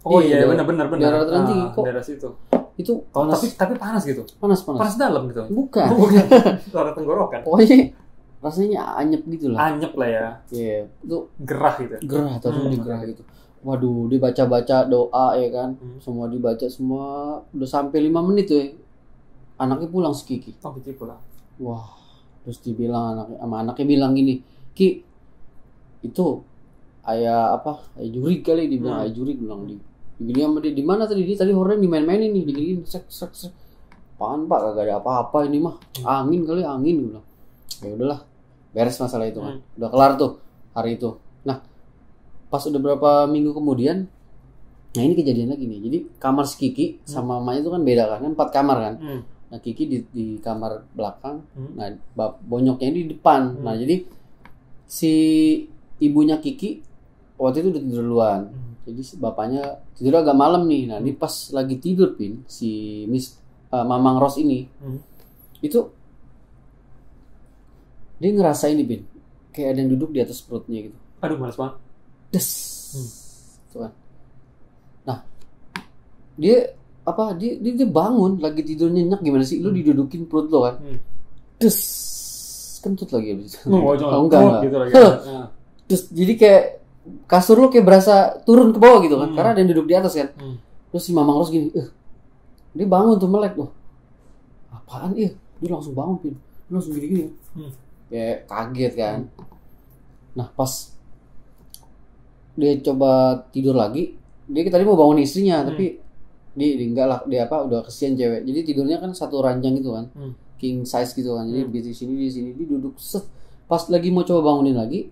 Oh iya benar. Daerah dataran tinggi kok. Daerah situ. Itu panas. Tapi panas gitu. Panas. Panas dalam gitu. Bukan. Suara tenggorokan. Pokoknya rasanya anyep gitu lah. Anyep lah ya. Iya, itu gerah gitu. Gerah gitu. Waduh, dibaca-baca doa ya kan. Semua dibaca semua, udah sampai 5 menit tuh ya. Anaknya pulang si Kiki. Oh, Kiki pulang. Wah, terus dibilang anaknya bilang gini, "Ki, itu ayah jurig kali," dibilang ayah jurig bilang di gini sama dia, di mana tadi? Dia tadi horden dimain-mainin nih, digini sek. Apaan Pak, kagak ada apa-apa ini mah. Angin bilang. Ya udahlah, beres masalah itu kan. Udah kelar tuh hari itu. Nah, pas udah berapa minggu kemudian Nah ini kejadian lagi nih. Jadi kamar si Kiki sama mamanya itu kan beda kan 4 kamar kan. Nah Kiki di kamar belakang, nah bonyoknya di depan. Nah jadi si ibunya Kiki waktu itu udah tidur duluan. Jadi bapaknya tidur agak malam nih. Nah ini pas lagi tidur Pin, si Mamang Ros ini itu dia ngerasain nih Pin, kayak ada yang duduk di atas perutnya gitu. Aduh males banget. Des. Tuh kan. Nah dia bangun lagi tidur nyenyak, gimana sih lu didudukin perut lo kan. Des. Kentut lagi abis itu. Enggak. Gitu lagi. Terus jadi kayak kasur lo kayak berasa turun ke bawah gitu kan, karena ada yang duduk di atas kan. Terus si Mamang Ros gini, dia bangun tuh melek loh. Apaan dia langsung bangun Pin, dia langsung gini-gini. Kayak kaget kan. Nah pas dia coba tidur lagi, dia tadi mau bangun istrinya, tapi dia enggak lah, dia udah kesian cewek. Jadi tidurnya kan satu ranjang gitu kan, king size gitu kan. Jadi di sini dia duduk set. Pas lagi mau coba bangunin lagi,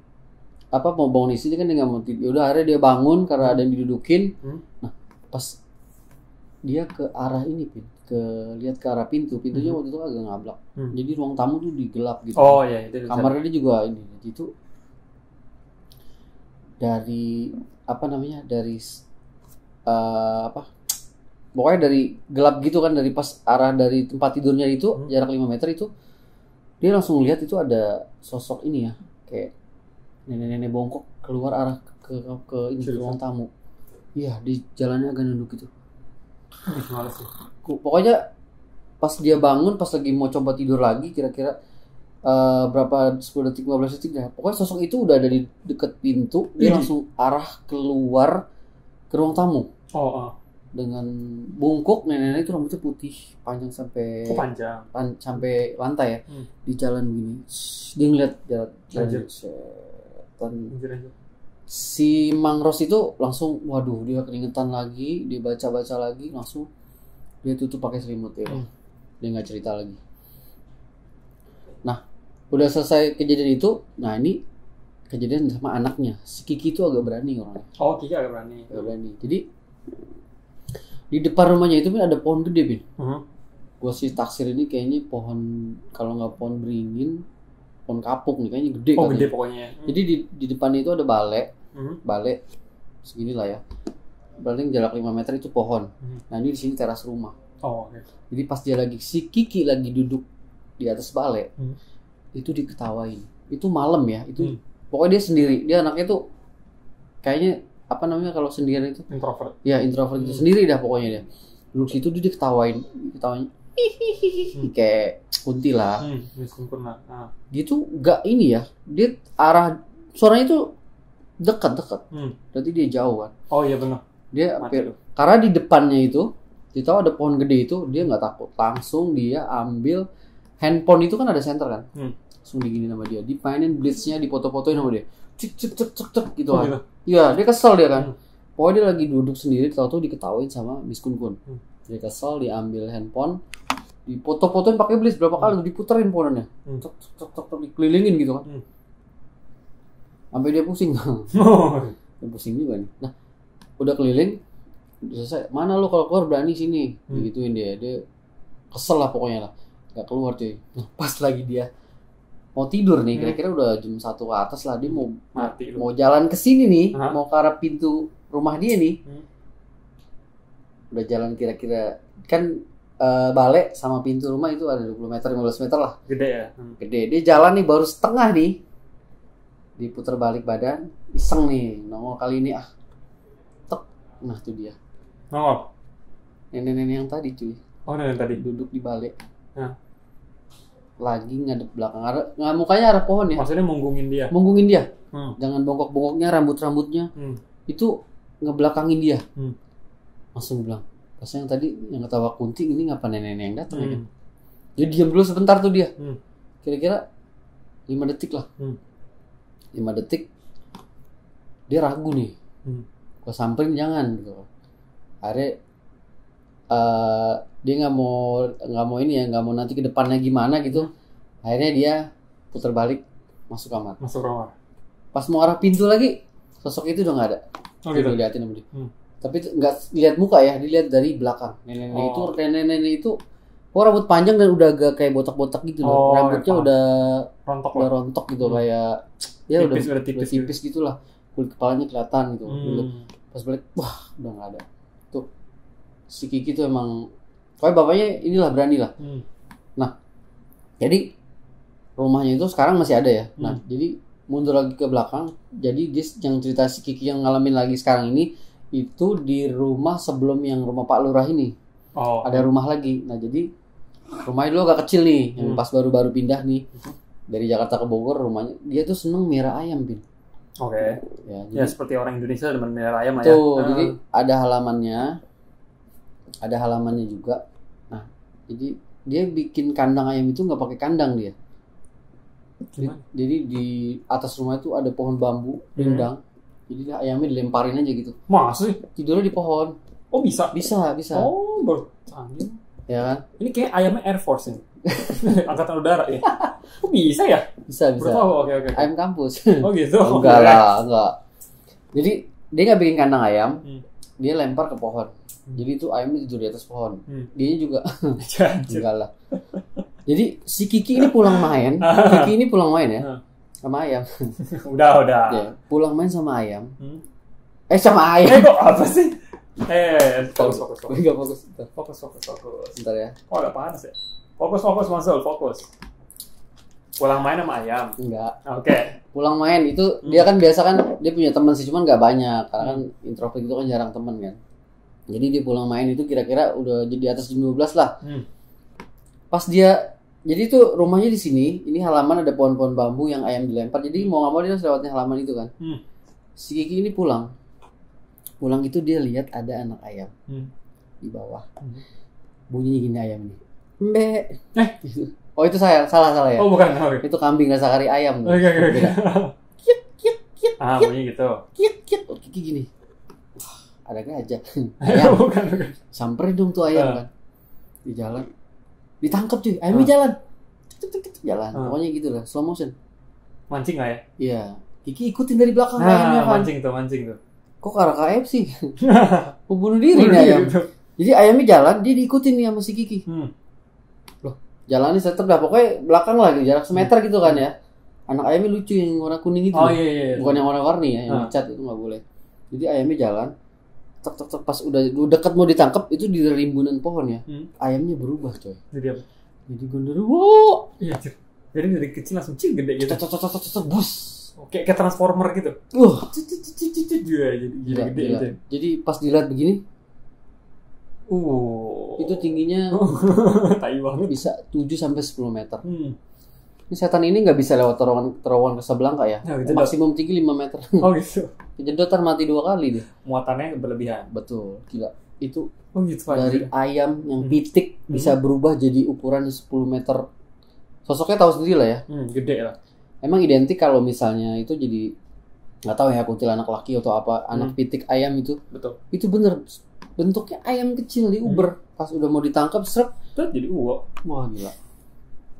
mau bangun istrinya kan dia nggak mau tidur. Udah akhirnya dia bangun karena ada yang didudukin. Nah pas dia ke arah ini Pin, lihat ke arah pintunya waktu itu agak ngablak. Jadi ruang tamu tuh digelap gitu. Oh iya, itu kamarnya dia juga ini. Itu dari pokoknya dari gelap gitu kan, dari pas arah dari tempat tidurnya itu jarak 5 meter itu dia langsung lihat itu ada sosok ini ya, kayak nenek-nenek bongkok keluar arah ke ruang tamu. Iya, di jalannya agak nunduk gitu. Pokoknya pas dia bangun, pas lagi mau coba tidur lagi, kira-kira berapa 10 detik 15 detik dah. Pokoknya sosok itu udah ada di deket pintu, dia langsung arah keluar ke ruang tamu. Dengan bungkuk, nenek-nenek itu rambutnya putih, panjang sampai sampai lantai ya. Di jalan begini. Dia ngeliat jalan. Si Mang Ros itu langsung, waduh, dia keringetan lagi, dia baca lagi, langsung dia tutup pakai selimut ya. Dia nggak cerita lagi. Nah, udah selesai kejadian itu. Nah ini kejadian sama anaknya. Si Kiki itu agak berani orangnya. Oh, Kiki agak berani. Jadi di depan rumahnya itu ada pohon gede Bin. Gua sih taksir ini kayaknya pohon, kalau nggak pohon beringin, pohon kapuk nih, kayaknya gede. Gede pokoknya. Jadi di depannya itu ada bale segini lah ya. Paling jarak 5 meter itu pohon. Nah ini di sini teras rumah. Jadi pas si Kiki lagi duduk di atas bale, itu diketawain. Itu malam ya, itu pokoknya dia sendiri. Dia anaknya tuh kayaknya kalau sendirian itu introvert. Ya introvert itu sendiri dah pokoknya dia. Duduk situ dia diketawain kayak kunti lah. Dia tuh gak ini ya, dia arah suaranya itu dekat. Berarti dia jauh kan. Oh iya benar. Dia karena di depannya itu dia tahu ada pohon gede itu, dia nggak takut, langsung dia ambil handphone itu kan ada senter kan, langsung digini sama dia, dipainin blitznya, dipoto-potoin sama dia, cek gitu kan. Iya, dia kesel dia kan. Pokoknya dia lagi duduk sendiri, tahu-tahu diketawain sama Miss Kun. Dia kesel, diambil handphone, dipoto-potoin pakai blitz berapa kali, diputerin pohonnya, cek dikelilingin gitu kan. Sampai dia pusing. Dia pusing juga nih. Nah, udah keliling, selesai. Mana lo kalau keluar berani sini, gituin dia kesel lah pokoknya lah, nggak keluar cuy. Nah, pas lagi dia mau tidur nih, kira-kira udah jam 1 ke atas lah, dia mau jalan ke sini nih, mau ke arah pintu rumah dia nih. Udah jalan kira-kira kan balik sama pintu rumah itu ada 20 meter 15 meter lah. Gede ya. Gede. Dia jalan nih baru setengah nih, diputar balik badan, iseng nih nongol kali ini tek. Nah tuh dia nongol nenek-nenek yang tadi cuy. Nenek tadi duduk di balik. Lagi ngadep belakang mukanya arah pohon ya. Maksudnya munggungin dia. Jangan bongkok-bongkoknya, rambutnya itu ngebelakangin dia. Langsung bilang, pas yang tadi yang ketawa kunti, ini ngapa nenek yang datang ya? Dia diam dulu sebentar tuh dia. Kira-kira 5 detik lah. 5 detik dia ragu nih. Gua samperin jangan gitu. Akhirnya dia nggak mau ini ya, nggak mau nanti ke depannya gimana gitu. Akhirnya dia putar balik masuk kamar. Masuk kamar. Pas mau arah pintu lagi, sosok itu udah nggak ada. Gitu. Diliatin sama dia. Tapi nggak lihat muka ya, dilihat dari belakang. Nenek itu rambut panjang dan udah agak kayak botak-botak gitu loh. Rambutnya udah rontok gitu kayak ya udah tipis gitulah. Kulit kepalanya kelihatan gitu. Pas balik, wah udah nggak ada. Tuh si Kiki tuh emang, pokoknya bapaknya inilah berani lah. Nah, jadi rumahnya itu sekarang masih ada ya. Nah, jadi mundur lagi ke belakang. Jadi yang cerita si Kiki yang ngalamin lagi sekarang ini itu di rumah sebelum yang rumah Pak Lurah ini. Ada rumah lagi. Nah, jadi rumahnya dulu agak kecil nih, yang pas baru-baru pindah nih dari Jakarta ke Bogor rumahnya. Dia tuh seneng miara ayam, Bin. Oke. Ya, seperti orang Indonesia demen miara ayam ya. Jadi ada halamannya juga. Nah, jadi dia bikin kandang ayam itu nggak pakai kandang dia. Jadi di atas rumah itu ada pohon bambu rindang. Jadi ayamnya dilemparin aja gitu. Masa sih? Tidurnya di pohon. Oh bisa? Bisa. Oh baru canggih. Ya kan? Ini kayak ayamnya Air Force ini. Angkatan udara ya. Kok bisa ya? Bisa. Oke. Ayam kampus. Oh gitu? Enggak. Jadi dia nggak bikin kandang ayam. Dia lempar ke pohon. Jadi itu ayamnya tidur di atas pohon. Dianya juga enggak lah. Jadi si Kiki ini pulang main. Ya. Sama ayam. Udah. Ya, pulang main sama ayam. Sama ayam. Kok apa sih? Fokus. Enggak fokus. Fokus. Bentar ya. Oh, agak panas ya. Fokus, Mansur. Pulang main sama ayam. Enggak. Oke. Pulang main itu dia kan biasa kan dia punya teman sih, cuman nggak banyak karena kan introvert itu kan jarang teman kan. Jadi dia pulang main itu kira-kira udah jadi atas jam 12 lah. Pas dia, jadi itu rumahnya di sini, ini halaman ada pohon-pohon bambu yang ayam dilempar. Jadi mau nggak mau dia harus lewatin halaman itu kan. Si Kiki ini pulang itu dia lihat ada anak ayam di bawah. Bunyinya gini ayam ini. Mbe. Oh itu salah ya. Oh bukan. Itu kambing rasa kari ayam. Oke. Kit. Bunyi gitu. Kit. Kiki gini. Ada gajah. Ayam. Bukan. Samperin dong tuh ayam kan. Di jalan. Ditangkap cuy. Ayamnya jalan. Jalan. Pokoknya gitu lah. Slow motion. Mancing nggak ya? Iya. Kiki ikutin dari belakang ayamnya kan. Mancing tuh. Kok arah KF sih? Mau bunuh diri nih ayam. Jadi ayamnya jalan, dia diikutin nih sama si Kiki. Loh, jalannya seter dah. Pokoknya belakang lah, jarak semeter gitu kan ya. Anak ayamnya lucu yang warna kuning itu. Oh iya. Bukan yang warna-warni ya, yang dicat itu nggak boleh. Jadi ayamnya jalan. Tek pas udah dekat mau ditangkap itu di rimbunan pohon ya. Ayamnya berubah coy. Jadi apa? Jadi gondoruwo. Iya. Jadi dari kecil langsung gede gitu. Bus. Kayak transformer gitu. Gila. Gitu. Jadi pas dilihat begini, itu tingginya tai banget. Bisa 7-10 meter. Ini setan ini nggak bisa lewat terowongan Casablanca ya. Maksimum tinggi 5 meter. Oh gitu. Kejedotan mati 2 kali deh. Muatannya berlebihan. Betul, gila. Itu gitu, dari ayam yang pitik bisa berubah jadi ukuran 10 meter. Sosoknya tahu sendiri lah ya. Gede lah. Emang identik kalau misalnya itu jadi nggak tahu ya kuntilanak laki atau apa, anak pitik ayam itu. Betul. Itu bener bentuknya ayam kecil di Uber. Pas udah mau ditangkap seret jadi uwo. Wah gila.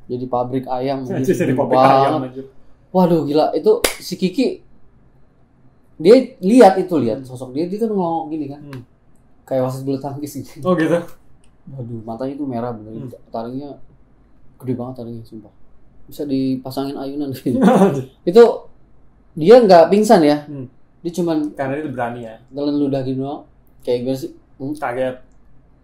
Jadi pabrik ayam. Jadi pabrik ayam aja. Waduh gila, itu si Kiki dia lihat sosok dia kan ngomong gini kan. Kayak wasit bulu tangkis gitu. Oh gitu. Waduh, matanya itu merah bener. Taringnya gede banget taringnya sumpah. Bisa dipasangin ayunan gitu. Itu dia nggak pingsan ya. Dia cuman karena dia berani ya. Telan ludah gitu doang. Kayak gue sih kaget.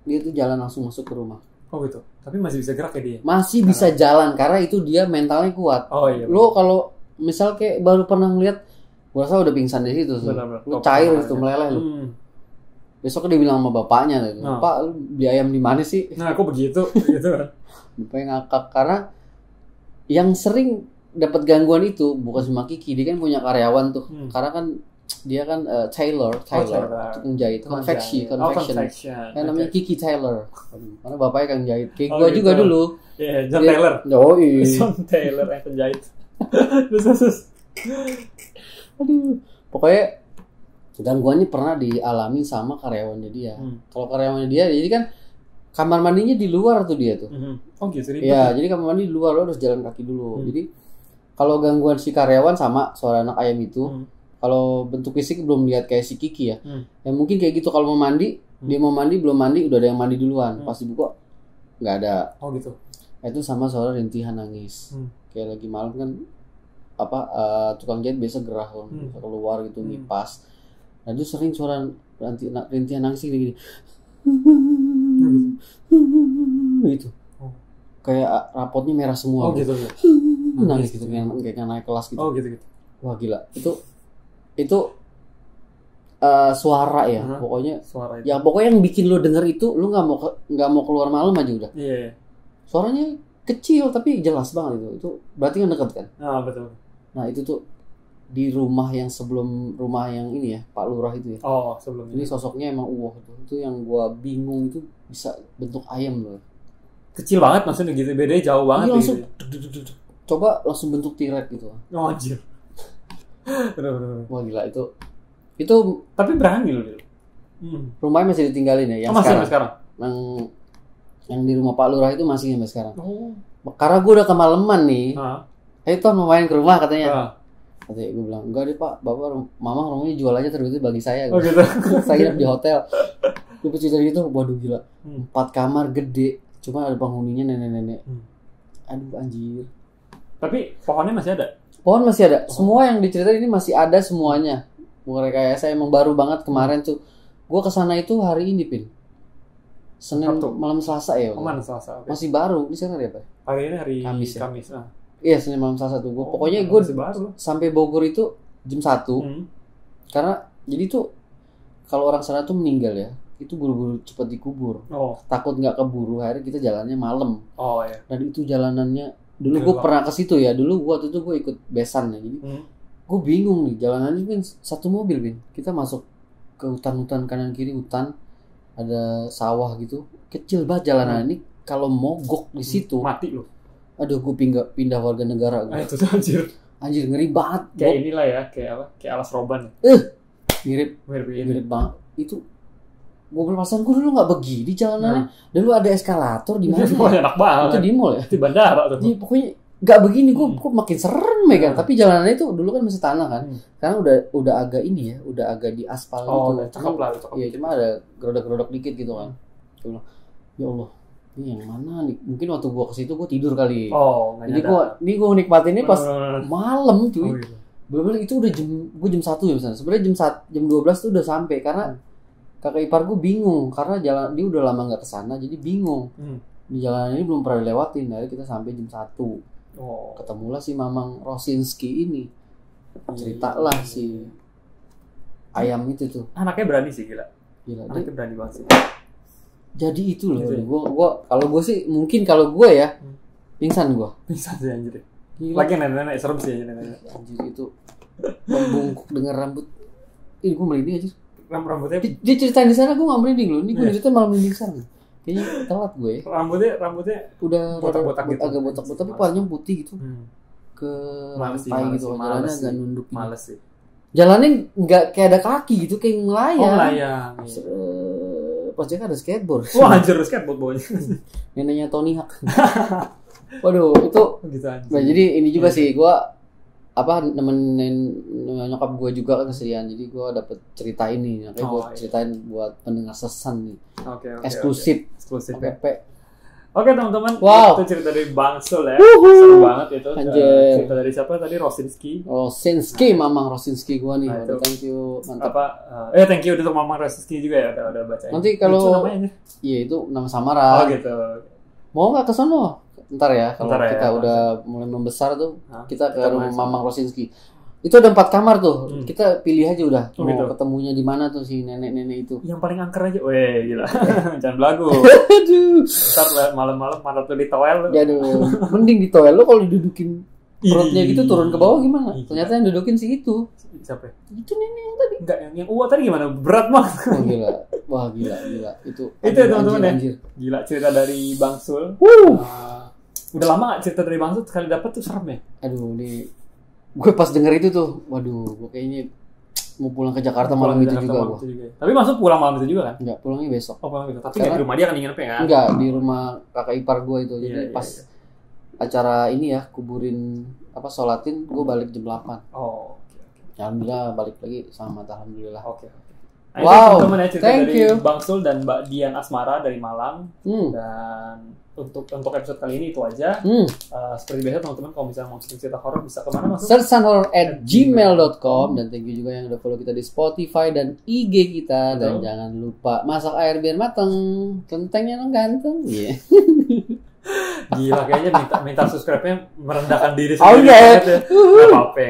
Dia tuh jalan langsung masuk ke rumah. Oh gitu. Tapi masih bisa gerak ya dia? Masih bisa jalan karena itu dia mentalnya kuat. Oh iya. Lo kalau misal kayak baru pernah ngeliat, gue rasa udah pingsan di situ. Lo cair itu meleleh lo. Besoknya dia bilang sama bapaknya, Pak, lu beli ayam di mana sih? Nah, kok begitu? Gitu kan? Bapaknya ngakak karena yang sering dapat gangguan itu bukan cuma Kiki, dia kan punya karyawan tuh. Karena kan dia kan Taylor menjahit, confection. Kan namanya Kiki Taylor. Karena bapaknya kan jahit. Kayak gua gitu. juga dulu. Iya, John Taylor. Oh iya. John Taylor yang penjahit. Terus. Aduh. Pokoknya gangguannya pernah dialami sama karyawannya dia. Kalau karyawannya dia, jadi kan kamar mandinya di luar tuh dia tuh. Oh gitu. Iya, jadi kamar mandi di luar, lo harus jalan kaki dulu. Jadi kalau gangguan si karyawan sama suara anak ayam itu, kalau bentuk fisik belum lihat kayak si Kiki ya. Yang mungkin kayak gitu kalau mau mandi, dia mau mandi belum mandi udah ada yang mandi duluan. Pas dibuka nggak ada. Oh gitu. Itu sama soal rintihan nangis. Kayak lagi malam kan tukang jahit biasa gerah keluar gitu ngipas. Nah itu sering suara rintihan nangis gini. Gitu. Kayak rapotnya merah semua. Oh gitu. Nangis gitu kayak naik kelas gitu. Oh gitu. Wah gila. Itu suara ya. Pokoknya suara itu. Ya pokoknya yang bikin lo denger itu lo nggak mau keluar malam aja udah. Iya. Suaranya kecil tapi jelas banget itu. Itu berarti kan deket kan? Ah betul. Nah itu tuh di rumah yang sebelum rumah yang ini ya Pak Lurah itu ya. Oh sebelumnya. Ini sosoknya emang itu yang gua bingung itu bisa bentuk ayam loh. Kecil banget maksudnya gitu, bedanya jauh banget. Iya langsung gitu. Coba langsung bentuk T-Rex gitu. Oh anjir. Bener. Wah gila itu tapi berani loh. Rumahnya masih ditinggalin ya yang masih sekarang. Yang di rumah Pak Lurah itu masih sampai sekarang. Karena gue udah kemalaman nih. Ton mau main ke rumah katanya. Katanya gue bilang, enggak deh Pak, Mama rumahnya jual aja terus bagi saya. Oh gitu. Saya nginep di hotel. Gue cerita gitu, waduh gila. 4 kamar gede, cuma ada penghuninya nenek-nenek. Aduh anjir. Tapi pohonnya masih ada? Pohon masih ada. Semua yang diceritain ini masih ada semuanya. Bukan kayak saya emang baru banget kemarin tuh. Gue kesana itu hari ini Pin. Senin malam Selasa ya. Malam Selasa. Okay. Masih baru. Ini sekarang hari apa? Hari ini hari Kamis. Ya? Kamis. Iya Senin malam Selasa tuh. Pokoknya gue sampai Bogor itu jam 1. Karena jadi tuh kalau orang sana tuh meninggal ya, itu buru-buru cepet dikubur. Takut nggak keburu, akhirnya kita jalannya malam. Iya. Dan itu jalanannya dulu gue pernah ke situ ya. Dulu waktu itu gue ikut besan ya. Jadi gue bingung nih jalanannya Bin, satu mobil Bin. Kita masuk ke hutan-hutan kanan kiri hutan, ada sawah gitu. Kecil banget jalanan ini. Kalau mogok di situ mati loh. Aduh, gue pindah warga negara gue. Itu anjir. Anjir ngeri banget. Kayak inilah ya, kayak apa? Kayak Alas Roban. Mirip banget. Itu gue perasaan gue dulu nggak begini jalanannya. Dulu ada eskalator di mana? Itu enak banget. Itu di mall ya. Di bandara tuh. Jadi pokoknya nggak begini. Gue makin serem megang. Tapi jalanannya itu dulu kan masih tanah kan. Sekarang udah agak ini ya, udah agak di aspal gitu. Cakep lah. Iya, cuma ada gerodok-gerodok dikit gitu kan. Gue bilang, ya Allah. Ini yang mana nih? Mungkin waktu gue ke situ gue tidur kali. Jadi gue nikmatinnya pas malam cuy. Gitu. Bener-bener itu udah jam 1 ya misalnya. Sebenarnya jam 12 tuh udah sampai karena kakak ipar gue bingung karena dia udah lama nggak kesana jadi bingung. Di jalan ini belum pernah dilewatin. Akhirnya kita sampai jam 1. Ketemulah si Mamang Rosinski ini. Ceritalah si ayam itu tuh. Anaknya berani sih gila. Anaknya berani banget sih. Jadi itu loh, gua kalau gue sih mungkin kalau gue ya pingsan sih anjir. Lagi nenek-nenek serem sih nenek-nenek. Anjir itu membungkuk dengan rambut. Ini gue merinding aja. Rambutnya dia ceritain di sana gue nggak merinding loh. Ini gue cerita malah merinding sekarang. Kayaknya telat gue. Rambutnya udah botak-botak gitu. Agak botak-botak tapi palanya putih gitu. Ke lantai gitu. Jalannya agak nunduk. Males sih. Jalannya nggak kayak ada kaki gitu kayak melayang. Melayang. Pas dia kan ada skateboard. Wah anjir skateboard bawahnya. Neneknya Tony Hawk. Waduh itu gitu aja. Nah, jadi ini juga sih gue nemenin nyokap gue juga kan kesedihan. Jadi gue dapet cerita ini. Makanya gue ceritain buat pendengar sesan nih. Eksklusif. PP. Oke teman-teman, itu cerita dari Bang Sul ya. Seru banget itu. Cerita dari siapa tadi? Rosinski, Mamang Rosinski gua nih. Thank you, mantap. Thank you untuk Mamang Rosinski juga ya udah bacain. Nanti kalau itu nama samaran. Gitu. Mau nggak ke sono? Ntar ya, kalau kita udah mulai membesar tuh, kita ke rumah Mamang Rosinski. Itu ada 4 kamar tuh. Kita pilih aja udah. Mau ketemunya di mana tuh si nenek-nenek itu. Yang paling angker aja. Weh, gila. Jangan belagu. Aduh. Ntar malam-malam mana tuh di toel lu. Aduh. Mending di toel lu kalau didudukin perutnya gitu turun ke bawah gimana? Ternyata yang dudukin sih itu. Siapa? Itu nenek yang tadi. Enggak, yang uwa tadi gimana? Berat banget. Wah, gila. Itu teman-teman ya. Gila cerita dari Bang Sul. Udah lama gak cerita dari Bang Sul sekali dapat tuh serem ya? Aduh, gue pas denger itu tuh, waduh, gue kayaknya mau pulang ke Jakarta malam itu juga gue. Tapi masuk pulang malam itu juga kan? Enggak, pulangnya besok. Pulang besok. Tapi di rumah dia kan nginepnya kan? Enggak, di rumah kakak ipar gue itu. Jadi pas acara ini ya, kuburin sholatin, gue balik jam 8. Alhamdulillah balik lagi selamat, alhamdulillah. Oke. Nah, wow, itu teman-teman ya, cerita thank dari you. Bang Sul dan Mbak Dian Asmara dari Malang. Dan untuk episode kali ini itu aja. Seperti biasa teman-teman kalau misalnya mau cerita horor bisa kemana masuk? searchsanhorror@gmail.com. Dan thank you juga yang udah follow kita di Spotify dan IG kita. Dan jangan lupa masak air biar mateng, kentengnya dong ganteng. Iya. Gila, kayaknya minta subscribe-nya merendahkan diri Oh, sendiri. yeah. Gak apa-apa.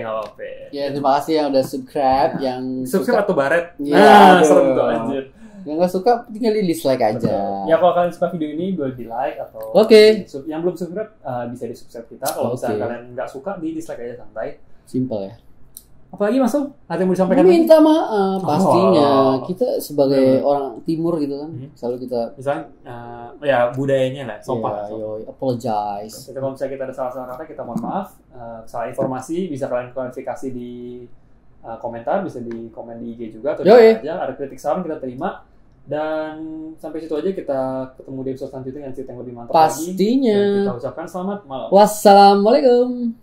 Ya, terima kasih yang udah subscribe. Yang subscribe atau baret. Serem tuh anjir. Yang gak suka tinggal di dislike aja. Betul. Ya kalau kalian suka video ini boleh di like atau yang belum subscribe bisa di subscribe kita. Kalau misalnya kalian nggak suka di dislike aja, santai. Simple ya. Apalagi Mas, ada yang mau disampaikan? Minta maaf pastinya. Kita sebagai orang timur gitu kan, selalu kita misalnya ya budayanya lah, sopan. Apologize. Kalau misalnya kita ada salah-salah kata, kita mohon maaf. Salah informasi bisa kalian klarifikasi di komentar, bisa di komen di IG juga atau aja. Ada kritik saran kita terima. Dan sampai situ aja, kita ketemu di episode selanjutnya dengan cerita yang lebih mantap pastinya. lagi. Dan kita ucapkan selamat malam. Wassalamualaikum.